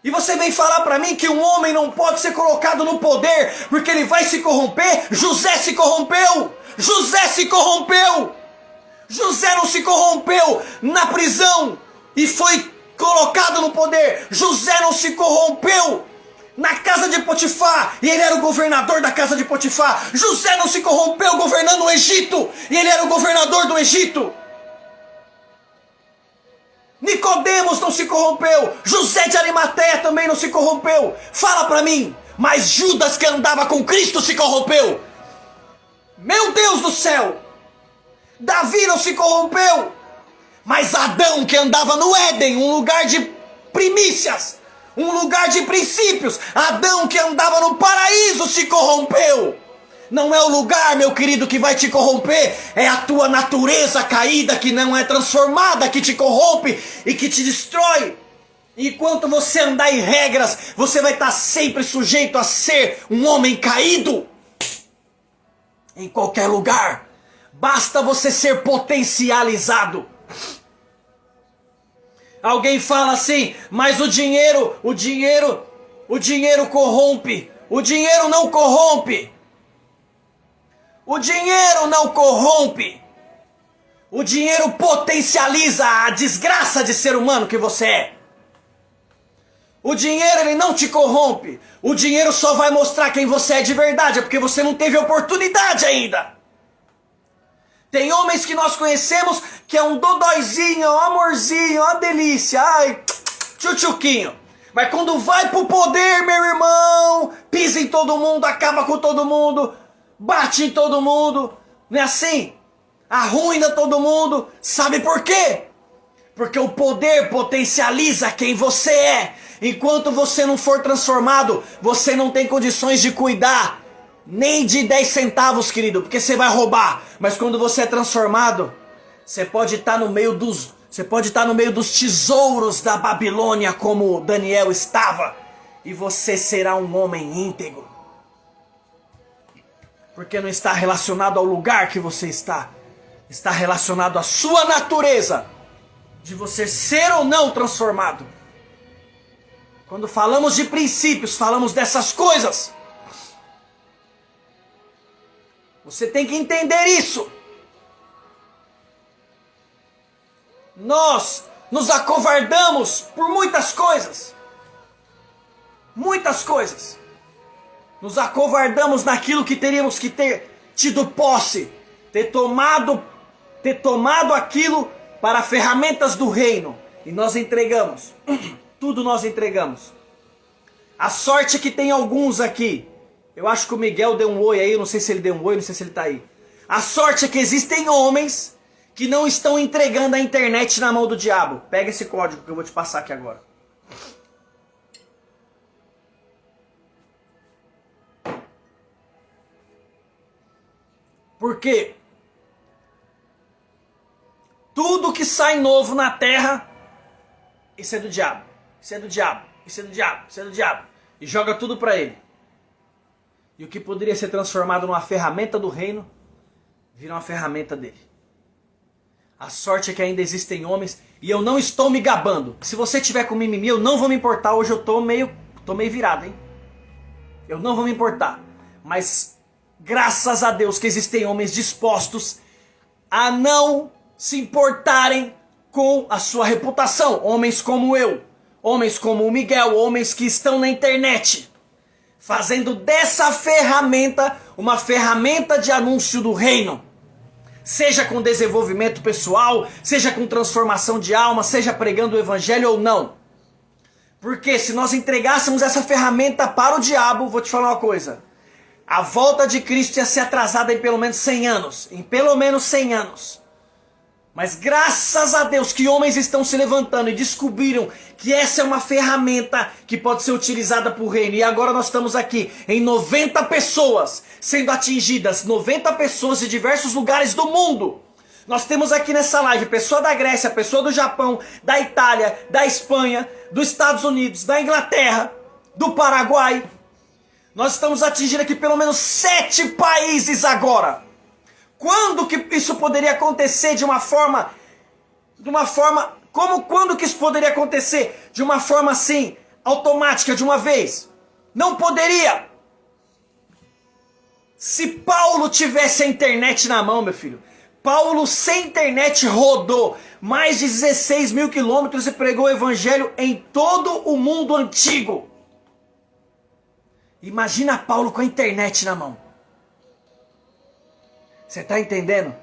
E você vem falar pra mim que um homem não pode ser colocado no poder porque ele vai se corromper? José se corrompeu. José se corrompeu. José não se corrompeu na prisão e foi colocado no poder. José não se corrompeu na casa de Potifar e ele era o governador da casa de Potifar. José não se corrompeu governando o Egito e ele era o governador do Egito. Nicodemos não se corrompeu. José de Arimateia também não se corrompeu. Fala pra mim. Mas Judas, que andava com Cristo, se corrompeu. Meu Deus do céu. Davi não se corrompeu. Mas Adão, que andava no Éden, um lugar de primícias, um lugar de princípios. Adão, que andava no paraíso, se corrompeu. Não é o lugar, meu querido, que vai te corromper. É a tua natureza caída que não é transformada, que te corrompe e que te destrói. Enquanto você andar em regras, você vai estar sempre sujeito a ser um homem caído. Em qualquer lugar. Basta você ser potencializado. Alguém fala assim: mas o dinheiro corrompe. O dinheiro não corrompe. O dinheiro não corrompe. O dinheiro potencializa a desgraça de ser humano que você é. O dinheiro, ele não te corrompe. O dinheiro só vai mostrar quem você é de verdade, é porque você não teve oportunidade ainda. Tem homens que nós conhecemos que é um dodóizinho, um amorzinho, uma delícia. Ai, tchutchuquinho. Mas quando vai pro poder, meu irmão, pisa em todo mundo, acaba com todo mundo, bate em todo mundo, não é assim? Arruina todo mundo. Sabe por quê? Porque o poder potencializa quem você é. Enquanto você não for transformado, você não tem condições de cuidar nem de 10 centavos, querido, porque você vai roubar. Mas quando você é transformado, você pode estar no meio dos tesouros da Babilônia, como Daniel estava, e você será um homem íntegro. Porque não está relacionado ao lugar que você está. Está relacionado à sua natureza, de você ser ou não transformado. Quando falamos de princípios, falamos dessas coisas. Você tem que entender isso. Nós nos acovardamos por muitas coisas. Muitas coisas. Nos acovardamos naquilo que teríamos que ter tido posse. Ter tomado aquilo para ferramentas do reino. E nós entregamos. Tudo nós entregamos. A sorte é que tem alguns aqui. Eu acho que o Miguel deu um oi aí. Eu não sei se ele deu um oi, não sei se ele tá aí. A sorte é que existem homens que não estão entregando a internet na mão do diabo. Pega esse código que eu vou te passar aqui agora. Por quê? Tudo que sai novo na terra, isso é do diabo. Isso é do diabo. Isso é do diabo. Isso é do diabo. E joga tudo para ele. E o que poderia ser transformado numa ferramenta do reino, vira uma ferramenta dele. A sorte é que ainda existem homens e eu não estou me gabando. Se você tiver com mimimi, eu não vou me importar. Hoje eu tô meio virado, hein? Eu não vou me importar. Mas graças a Deus que existem homens dispostos a não se importarem com a sua reputação. Homens como eu, homens como o Miguel, homens que estão na internet, fazendo dessa ferramenta uma ferramenta de anúncio do reino. Seja com desenvolvimento pessoal, seja com transformação de alma, seja pregando o evangelho ou não. Porque se nós entregássemos essa ferramenta para o diabo, vou te falar uma coisa. A volta de Cristo ia ser atrasada em pelo menos 100 anos. Em pelo menos 100 anos. Mas graças a Deus que homens estão se levantando e descobriram que essa é uma ferramenta que pode ser utilizada por reino. E agora nós estamos aqui em 90 pessoas sendo atingidas. 90 pessoas de diversos lugares do mundo. Nós temos aqui nessa live pessoa da Grécia, pessoa do Japão, da Itália, da Espanha, dos Estados Unidos, da Inglaterra, do Paraguai. Nós estamos atingindo aqui pelo menos 7 países agora. Quando que isso poderia acontecer de uma forma, quando que isso poderia acontecer de uma forma assim, automática, de uma vez? Não poderia. Se Paulo tivesse a internet na mão, meu filho, Paulo sem internet rodou mais de 16 mil quilômetros e pregou o evangelho em todo o mundo antigo. Imagina Paulo com a internet na mão. Você está entendendo?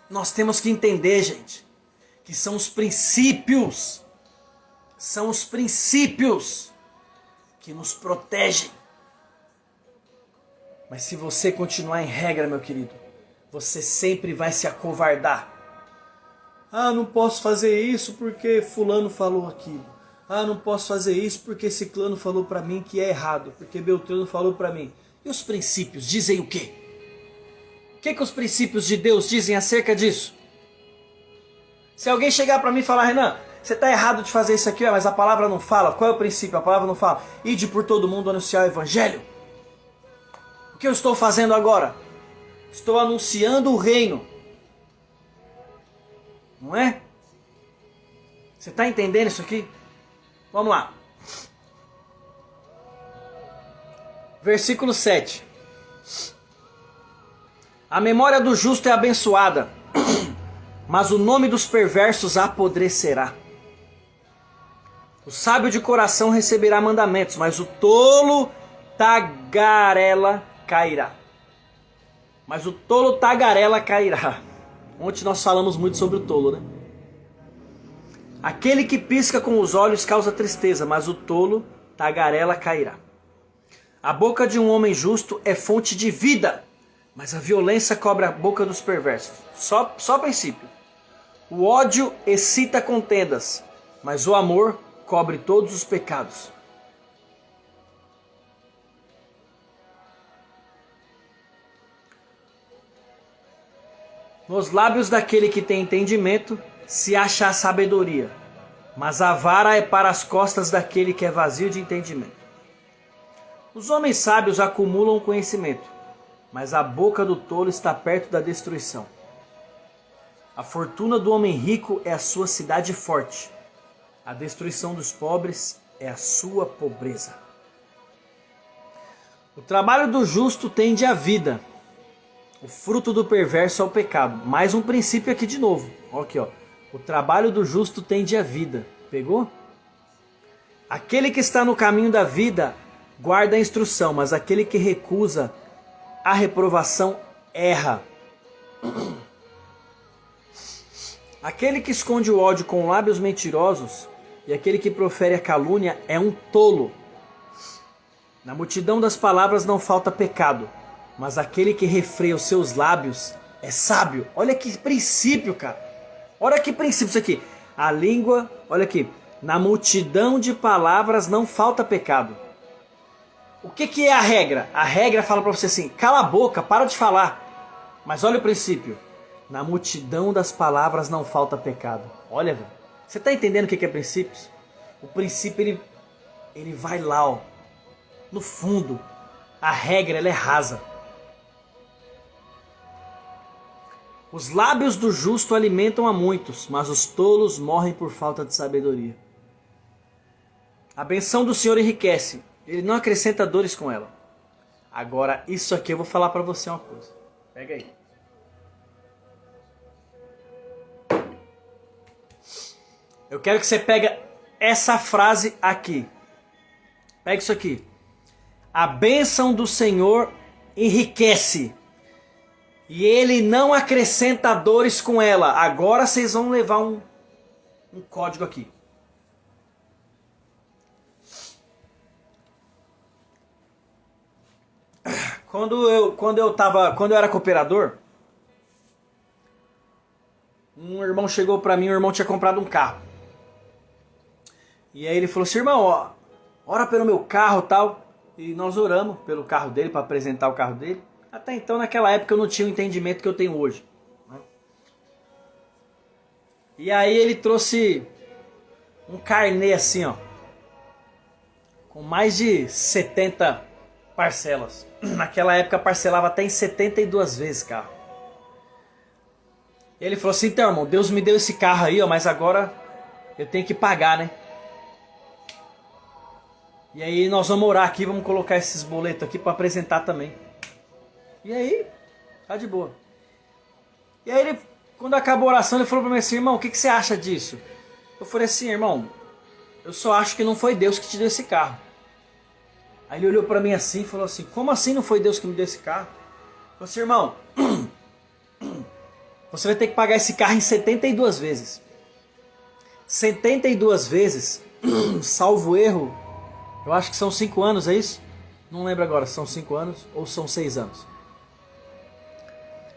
Nós temos que entender, gente, que são os princípios que nos protegem. Mas se você continuar em regra, meu querido, você sempre vai se acovardar. Ah, não posso fazer isso porque fulano falou aquilo. Ah, não posso fazer isso porque ciclano falou para mim que é errado, porque Beltrano falou para mim. E os princípios dizem o quê? O que os princípios de Deus dizem acerca disso? Se alguém chegar para mim e falar, Renan, você está errado de fazer isso aqui, mas a palavra não fala. Qual é o princípio? A palavra não fala. Ide por todo mundo anunciar o evangelho. O que eu estou fazendo agora? Estou anunciando o reino. Não é? Você está entendendo isso aqui? Vamos lá. Versículo 7. A memória do justo é abençoada, mas o nome dos perversos apodrecerá. O sábio de coração receberá mandamentos, mas o tolo tagarela cairá. Ontem nós falamos muito sobre o tolo, né? Aquele que pisca com os olhos causa tristeza, mas o tolo tagarela cairá. A boca de um homem justo é fonte de vida, mas a violência cobre a boca dos perversos. Só princípio. O ódio excita contendas, mas o amor cobre todos os pecados. Nos lábios daquele que tem entendimento se acha a sabedoria, mas a vara é para as costas daquele que é vazio de entendimento. Os homens sábios acumulam conhecimento, mas a boca do tolo está perto da destruição. A fortuna do homem rico é a sua cidade forte. A destruição dos pobres é a sua pobreza. O trabalho do justo tende à vida. O fruto do perverso é o pecado. Mais um princípio aqui de novo. Olha aqui, ó. O trabalho do justo tende à vida. Pegou? Aquele que está no caminho da vida guarda a instrução, mas aquele que recusa a reprovação erra. Aquele que esconde o ódio com lábios mentirosos e aquele que profere a calúnia é um tolo. Na multidão das palavras não falta pecado, mas aquele que refreia os seus lábios é sábio. Olha que princípio, cara. Olha que princípio isso aqui. A língua, olha aqui. Na multidão de palavras não falta pecado. O que é a regra? A regra fala para você assim, cala a boca, para de falar. Mas olha o princípio. Na multidão das palavras não falta pecado. Olha, velho. Você está entendendo o que é princípios? O princípio, ele vai lá, ó. No fundo. A regra, ela é rasa. Os lábios do justo alimentam a muitos, mas os tolos morrem por falta de sabedoria. A benção do Senhor enriquece, ele não acrescenta dores com ela. Agora, isso aqui eu vou falar para você uma coisa. Pega aí. Eu quero que você pegue essa frase aqui. Pega isso aqui. A bênção do Senhor enriquece e ele não acrescenta dores com ela. Agora vocês vão levar um código aqui. Quando eu era cooperador, um irmão chegou pra mim, o irmão tinha comprado um carro. E aí ele falou assim: irmão, ó, ora pelo meu carro e tal. E nós oramos pelo carro dele, para apresentar o carro dele. Até então, naquela época, eu não tinha o entendimento que eu tenho hoje. E aí ele trouxe um carnê assim, ó, com mais de 70 parcelas. Naquela época parcelava até em 72 vezes carro. E ele falou assim: então, irmão, Deus me deu esse carro aí, ó, mas agora eu tenho que pagar, né? E aí nós vamos orar aqui, vamos colocar esses boletos aqui para apresentar também. E aí, tá de boa. E aí ele, quando acabou a oração, ele falou para mim assim: irmão, o que você acha disso? Eu falei assim: irmão, eu só acho que não foi Deus que te deu esse carro. Aí ele olhou pra mim assim e falou assim: como assim não foi Deus que me deu esse carro? Eu falei assim: irmão, você vai ter que pagar esse carro em 72 vezes. 72 vezes, salvo erro, eu acho que são 5 anos, é isso? Não lembro agora se são 5 anos ou são 6 anos.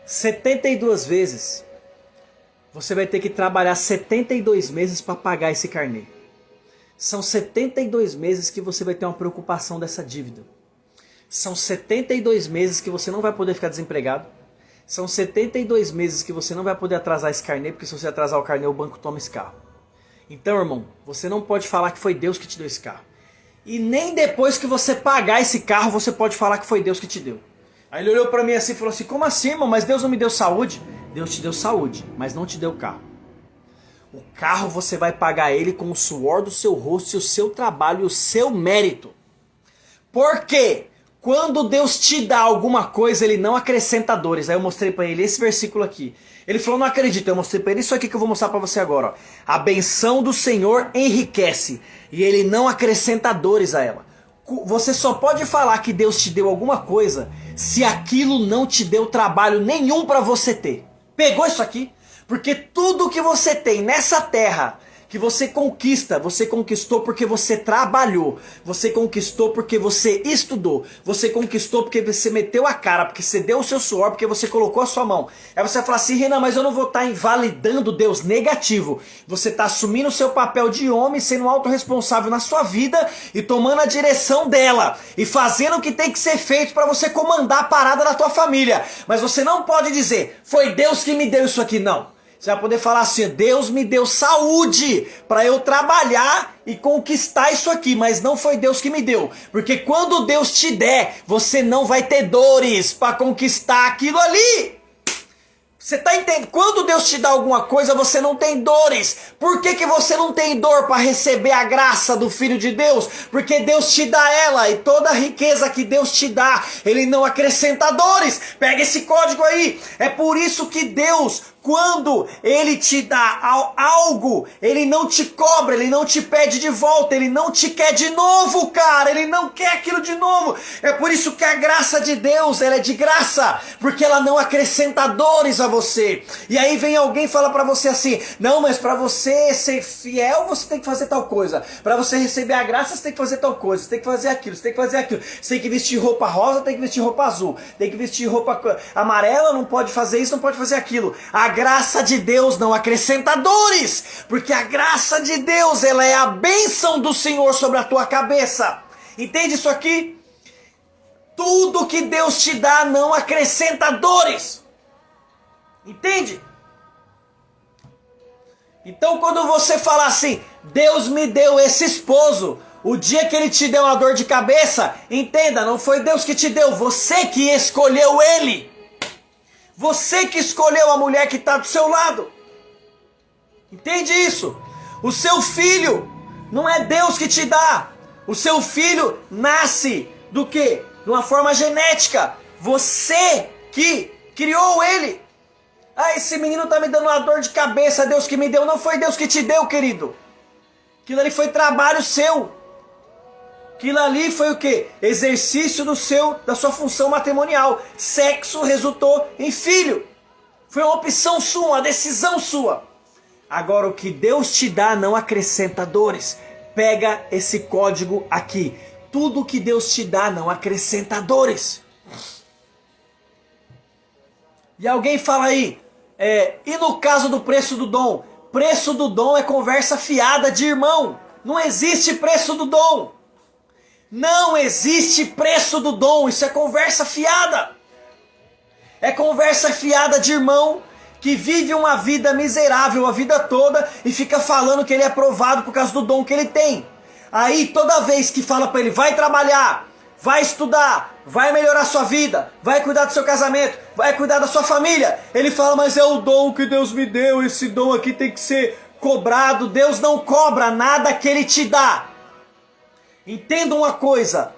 72 vezes, você vai ter que trabalhar 72 meses para pagar esse carnê. São 72 meses que você vai ter uma preocupação dessa dívida. São 72 meses que você não vai poder ficar desempregado. São 72 meses que você não vai poder atrasar esse carnê, porque se você atrasar o carnê, o banco toma esse carro. Então, irmão, você não pode falar que foi Deus que te deu esse carro. E nem depois que você pagar esse carro, você pode falar que foi Deus que te deu. Aí ele olhou pra mim assim e falou assim: como assim, irmão? Mas Deus não me deu saúde? Deus te deu saúde, mas não te deu carro. O carro você vai pagar ele com o suor do seu rosto e o seu trabalho e o seu mérito. Por quê? Quando Deus te dá alguma coisa, ele não acrescenta dores. Aí eu mostrei pra ele esse versículo aqui. Ele falou: não acredito. Eu mostrei pra ele isso aqui que eu vou mostrar pra você agora. Ó. A benção do Senhor enriquece e ele não acrescenta dores a ela. Você só pode falar que Deus te deu alguma coisa se aquilo não te deu trabalho nenhum pra você ter. Pegou isso aqui? Porque tudo que você tem nessa terra, que você conquistou porque você trabalhou, você conquistou porque você estudou, você conquistou porque você meteu a cara, porque você deu o seu suor, porque você colocou a sua mão. Aí você fala assim: Renan, mas eu não vou estar invalidando Deus. Negativo. Você está assumindo o seu papel de homem, sendo autorresponsável na sua vida e tomando a direção dela e fazendo o que tem que ser feito para você comandar a parada da tua família. Mas você não pode dizer: foi Deus que me deu isso aqui. Não. Você vai poder falar assim: Deus me deu saúde para eu trabalhar e conquistar isso aqui, mas não foi Deus que me deu. Porque quando Deus te der, você não vai ter dores para conquistar aquilo ali. Você tá entendendo? Quando Deus te dá alguma coisa, você não tem dores. Por que você não tem dor para receber a graça do Filho de Deus? Porque Deus te dá ela, e toda a riqueza que Deus te dá, Ele não acrescenta dores. Pega esse código aí. É por isso que Deus, quando Ele te dá algo, Ele não te cobra, Ele não te pede de volta, Ele não te quer de novo, cara. Ele não quer aquilo de novo. É por isso que a graça de Deus, ela é de graça, porque ela não acrescenta dores a você. E aí vem alguém e fala pra você assim: não, mas pra você ser fiel, você tem que fazer tal coisa. Pra você receber a graça, você tem que fazer tal coisa. Você tem que fazer aquilo, você tem que fazer aquilo. Você tem que vestir roupa rosa, tem que vestir roupa azul. Tem que vestir roupa amarela, não pode fazer isso, não pode fazer aquilo. A graça de Deus não acrescenta dores, porque a graça de Deus, ela é a bênção do Senhor sobre a tua cabeça. Entende isso aqui? Tudo que Deus te dá não acrescenta dores. Entende? Então quando você fala assim: Deus me deu esse esposo, o dia que ele te deu uma dor de cabeça, entenda, não foi Deus que te deu, você que escolheu ele. Você que escolheu a mulher que está do seu lado. Entende isso? O seu filho não é Deus que te dá. O seu filho nasce do quê? De uma forma genética. Você que criou ele. Ah, esse menino tá me dando uma dor de cabeça, Deus que me deu. Não foi Deus que te deu, querido. Aquilo ali foi trabalho seu. Aquilo ali foi o quê? Exercício da sua função matrimonial. Sexo resultou em filho. Foi uma opção sua, uma decisão sua. Agora o que Deus te dá não acrescenta dores. Pega esse código aqui. Tudo que Deus te dá não acrescenta dores. E alguém fala aí, e no caso do preço do dom? Preço do dom é conversa fiada de irmão. Não existe preço do dom. Não existe preço do dom. Isso é conversa fiada. É conversa fiada de irmão que vive uma vida miserável a vida toda e fica falando que ele é aprovado por causa do dom que ele tem. Aí toda vez que fala para ele, vai trabalhar, vai estudar, vai melhorar sua vida, vai cuidar do seu casamento, vai cuidar da sua família, ele fala, mas é o dom que Deus me deu, esse dom aqui tem que ser cobrado. Deus não cobra nada que ele te dá. Entenda uma coisa,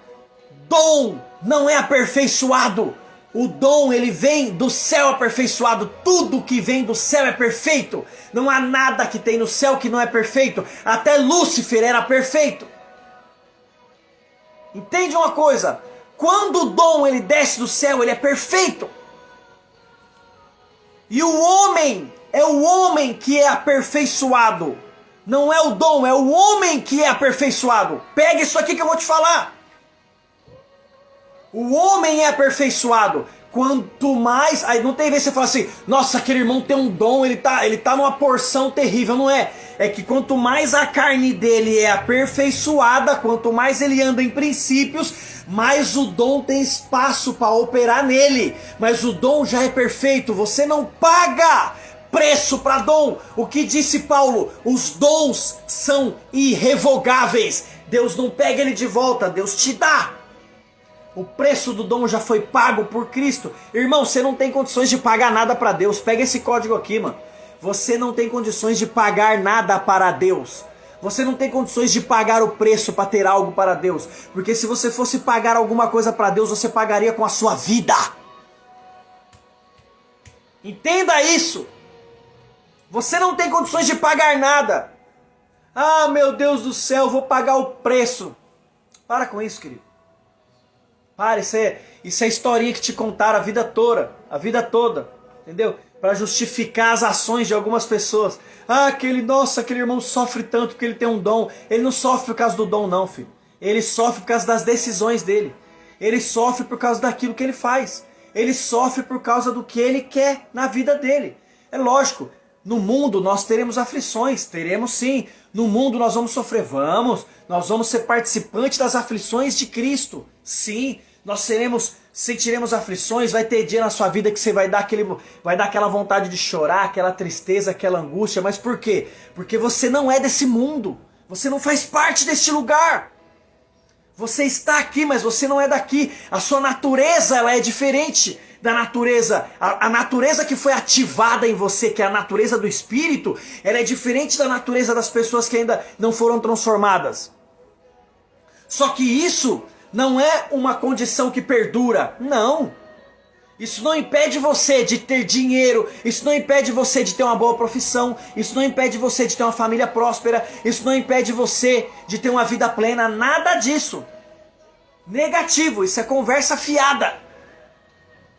dom não é aperfeiçoado. O dom, ele vem do céu aperfeiçoado. Tudo que vem do céu é perfeito. Não há nada que tem no céu que não é perfeito. Até Lúcifer era perfeito. Entende uma coisa? Quando o dom ele desce do céu, ele é perfeito. E o homem é o homem que é aperfeiçoado. Não é o dom, é o homem que é aperfeiçoado. Pega isso aqui que eu vou te falar. O homem é aperfeiçoado. Quanto mais... Aí não tem vez que você fala assim, nossa, aquele irmão tem um dom, ele tá numa porção terrível. Não é. É que quanto mais a carne dele é aperfeiçoada, quanto mais ele anda em princípios, mais o dom tem espaço para operar nele. Mas o dom já é perfeito. Você não paga preço para dom. O que disse Paulo? Os dons são irrevogáveis. Deus não pega ele de volta, Deus te dá. O preço do dom já foi pago por Cristo. Irmão, você não tem condições de pagar nada para Deus. Pega esse código aqui, mano. Você não tem condições de pagar nada para Deus. Você não tem condições de pagar o preço para ter algo para Deus. Porque se você fosse pagar alguma coisa para Deus, você pagaria com a sua vida. Entenda isso. Você não tem condições de pagar nada. Ah, meu Deus do céu, vou pagar o preço. Para com isso, querido. Para, isso é historinha que te contaram a vida toda, entendeu? Para justificar as ações de algumas pessoas. Ah, aquele irmão sofre tanto porque ele tem um dom. Ele não sofre por causa do dom não, filho. Ele sofre por causa das decisões dele. Ele sofre por causa daquilo que ele faz. Ele sofre por causa do que ele quer na vida dele. É lógico, no mundo nós teremos aflições, teremos sim. No mundo nós vamos sofrer, nós vamos ser participantes das aflições de Cristo. Sim, nós sentiremos aflições, vai ter dia na sua vida que você vai dar aquela vontade de chorar, aquela tristeza, aquela angústia. Mas por quê? Porque você não é desse mundo, você não faz parte deste lugar. Você está aqui, mas você não é daqui. A sua natureza ela é diferente da natureza. A natureza que foi ativada em você, que é a natureza do Espírito, ela é diferente da natureza das pessoas que ainda não foram transformadas. Só que isso não é uma condição que perdura. Não. Isso não impede você de ter dinheiro, isso não impede você de ter uma boa profissão, isso não impede você de ter uma família próspera, isso não impede você de ter uma vida plena, nada disso. Negativo, isso é conversa fiada.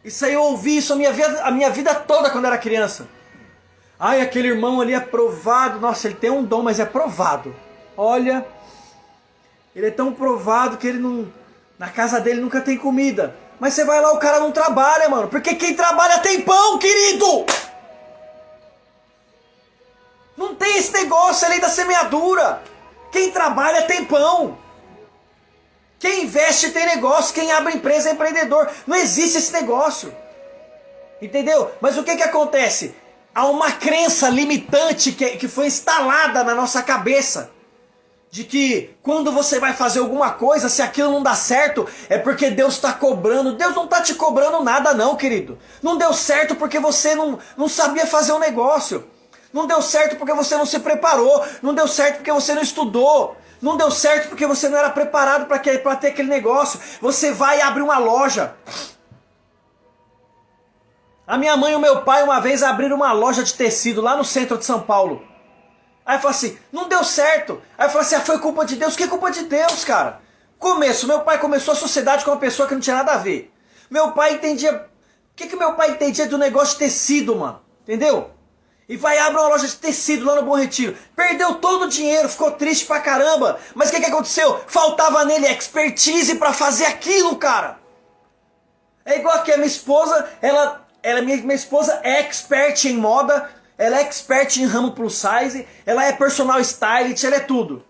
Isso aí eu ouvi isso a minha vida toda quando era criança. Ai, aquele irmão ali é provado, nossa, ele tem um dom, mas é provado. Olha, ele é tão provado que ele não, na casa dele nunca tem comida. Mas você vai lá, o cara não trabalha, mano. Porque quem trabalha tem pão, querido. Não tem esse negócio ali da semeadura. Quem trabalha tem pão. Quem investe tem negócio. Quem abre empresa é empreendedor. Não existe esse negócio. Entendeu? Mas o que acontece? Há uma crença limitante que foi instalada na nossa cabeça. De que quando você vai fazer alguma coisa, se aquilo não dá certo, é porque Deus está cobrando. Deus não está te cobrando nada não, querido. Não deu certo porque você não sabia fazer um negócio. Não deu certo porque você não se preparou. Não deu certo porque você não estudou. Não deu certo porque você não era preparado para ter aquele negócio. Você vai abrir uma loja. A minha mãe e o meu pai uma vez abriram uma loja de tecido lá no centro de São Paulo. Aí eu falei assim, não deu certo. Aí eu falei assim, foi culpa de Deus. Que culpa de Deus, cara? Começo, meu pai começou a sociedade com uma pessoa que não tinha nada a ver. Meu pai entendia... O que meu pai entendia do negócio de tecido, mano? Entendeu? E vai abrir uma loja de tecido lá no Bom Retiro. Perdeu todo o dinheiro, ficou triste pra caramba. Mas o que aconteceu? Faltava nele expertise pra fazer aquilo, cara. É igual aqui a minha esposa, minha esposa é expert em moda, ela é expert em ramo plus size, ela é personal stylist, ela é tudo.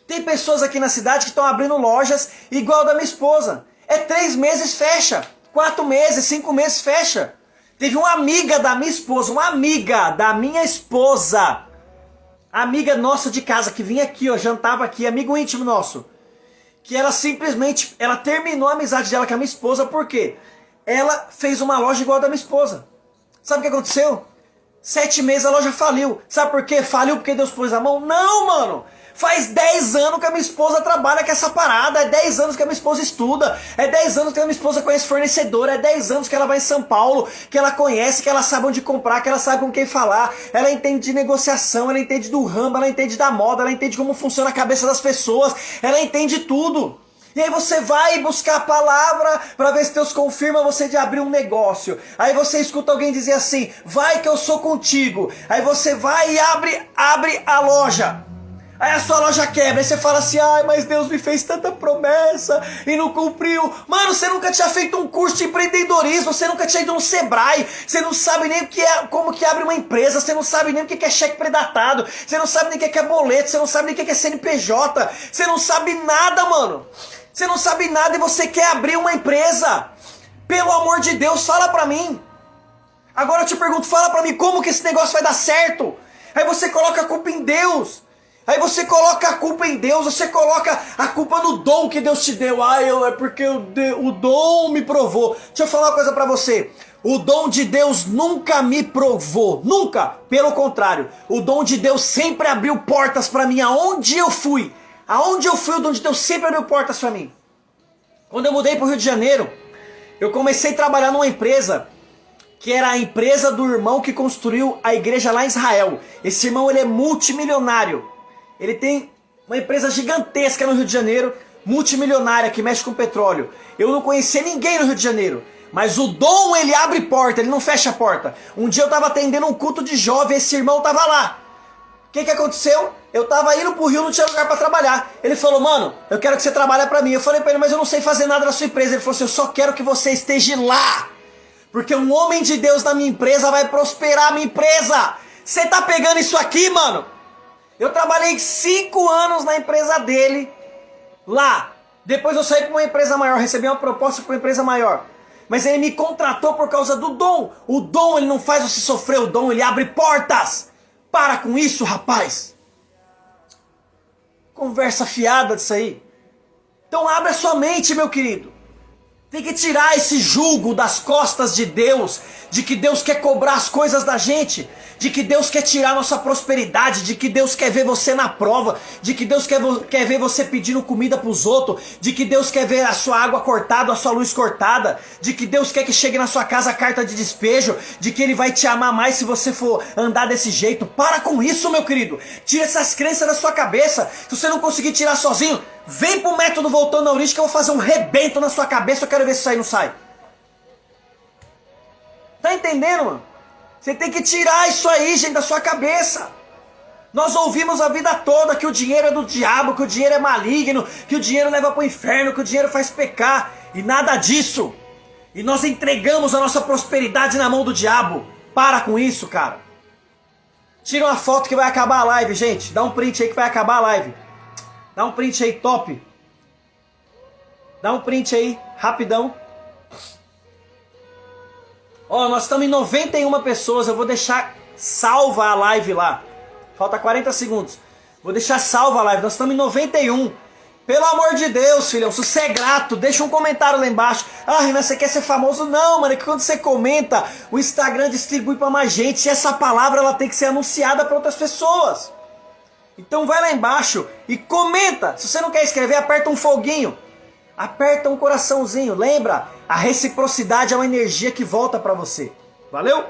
Tem pessoas aqui na cidade que estão abrindo lojas igual a da minha esposa. É 3 meses fecha, 4 meses, 5 meses fecha. Teve uma amiga da minha esposa, amiga nossa de casa, que vinha aqui, ó, jantava aqui, amigo íntimo nosso, que ela simplesmente, ela terminou a amizade dela com a minha esposa, por quê? Ela fez uma loja igual a da minha esposa. Sabe o que aconteceu? 7 meses a loja faliu. Sabe por quê? Faliu porque Deus pôs a mão? Não, mano! Faz 10 anos que a minha esposa trabalha com essa parada, é 10 anos que a minha esposa estuda, é 10 anos que a minha esposa conhece fornecedor, é 10 anos que ela vai em São Paulo, que ela conhece, que ela sabe onde comprar, que ela sabe com quem falar, ela entende de negociação, ela entende do ramo, ela entende da moda, ela entende como funciona a cabeça das pessoas, ela entende tudo. E aí você vai buscar a palavra para ver se Deus confirma você de abrir um negócio. Aí você escuta alguém dizer assim, vai que eu sou contigo. Aí você vai e abre a loja. Aí a sua loja quebra, aí você fala assim, ai, mas Deus me fez tanta promessa e não cumpriu. Mano, você nunca tinha feito um curso de empreendedorismo, você nunca tinha ido no Sebrae, você não sabe nem o que é, como que abre uma empresa, você não sabe nem o que é cheque predatado, você não sabe nem o que é boleto, você não sabe nem o que é CNPJ, você não sabe nada, mano. Você não sabe nada e você quer abrir uma empresa. Pelo amor de Deus, fala pra mim. Agora eu te pergunto, fala pra mim como que esse negócio vai dar certo. Aí você coloca a culpa em Deus. Aí você coloca a culpa em Deus, você coloca a culpa no dom que Deus te deu. É porque o dom me provou. Deixa eu falar uma coisa pra você. O dom de Deus nunca me provou, nunca. Pelo contrário, o dom de Deus sempre abriu portas pra mim aonde eu fui. Aonde eu fui, o dom de Deus sempre abriu portas pra mim. Quando eu mudei pro Rio de Janeiro, eu comecei a trabalhar numa empresa que era a empresa do irmão que construiu a igreja lá em Israel. Esse irmão, ele é multimilionário. Ele tem uma empresa gigantesca no Rio de Janeiro, multimilionária, que mexe com petróleo. Eu não conhecia ninguém no Rio de Janeiro, mas o dom, ele abre porta, ele não fecha a porta. Um dia eu estava atendendo um culto de jovem, esse irmão estava lá. O que aconteceu? Eu estava indo pro Rio, não tinha lugar para trabalhar. Ele falou, mano, eu quero que você trabalhe para mim. Eu falei para ele, mas eu não sei fazer nada na sua empresa. Ele falou assim, eu só quero que você esteja lá, porque um homem de Deus na minha empresa vai prosperar a minha empresa. Você tá pegando isso aqui, mano? Eu trabalhei 5 anos na empresa dele, lá. Depois eu saí para uma empresa maior, recebi uma proposta para uma empresa maior. Mas ele me contratou por causa do dom. O dom, ele não faz você sofrer, o dom, ele abre portas. Para com isso, rapaz. Conversa fiada disso aí. Então abre a sua mente, meu querido. Tem que tirar esse jugo das costas de Deus, de que Deus quer cobrar as coisas da gente, de que Deus quer tirar a nossa prosperidade, de que Deus quer ver você na prova, de que Deus quer ver você pedindo comida para os outros, de que Deus quer ver a sua água cortada, a sua luz cortada, de que Deus quer que chegue na sua casa a carta de despejo, de que Ele vai te amar mais se você for andar desse jeito. Para com isso, meu querido. Tira essas crenças da sua cabeça. Se você não conseguir tirar sozinho, vem pro método Voltando à Origem que eu vou fazer um rebento na sua cabeça. Eu quero ver se sai ou não sai. Tá entendendo, mano? Você tem que tirar isso aí, gente, da sua cabeça. Nós ouvimos a vida toda que o dinheiro é do diabo, que o dinheiro é maligno, que o dinheiro leva pro inferno, que o dinheiro faz pecar. E nada disso. E nós entregamos a nossa prosperidade na mão do diabo. Para com isso, cara. Tira uma foto que vai acabar a live, gente. Dá um print aí que vai acabar a live. Dá um print aí, top. Dá um print aí, rapidão. Ó, nós estamos em 91 pessoas. Eu vou deixar salva a live lá. Falta 40 segundos. Vou deixar salva a live, nós estamos em 91. Pelo amor de Deus, filhão, se você é grato, deixa um comentário lá embaixo. Ah, Renan, você quer ser famoso? Não, mano, é que quando você comenta, o Instagram distribui pra mais gente. E essa palavra ela tem que ser anunciada para outras pessoas. Então vai lá embaixo e comenta. Se você não quer escrever, aperta um foguinho. Aperta um coraçãozinho. Lembra, a reciprocidade é uma energia que volta pra você. Valeu?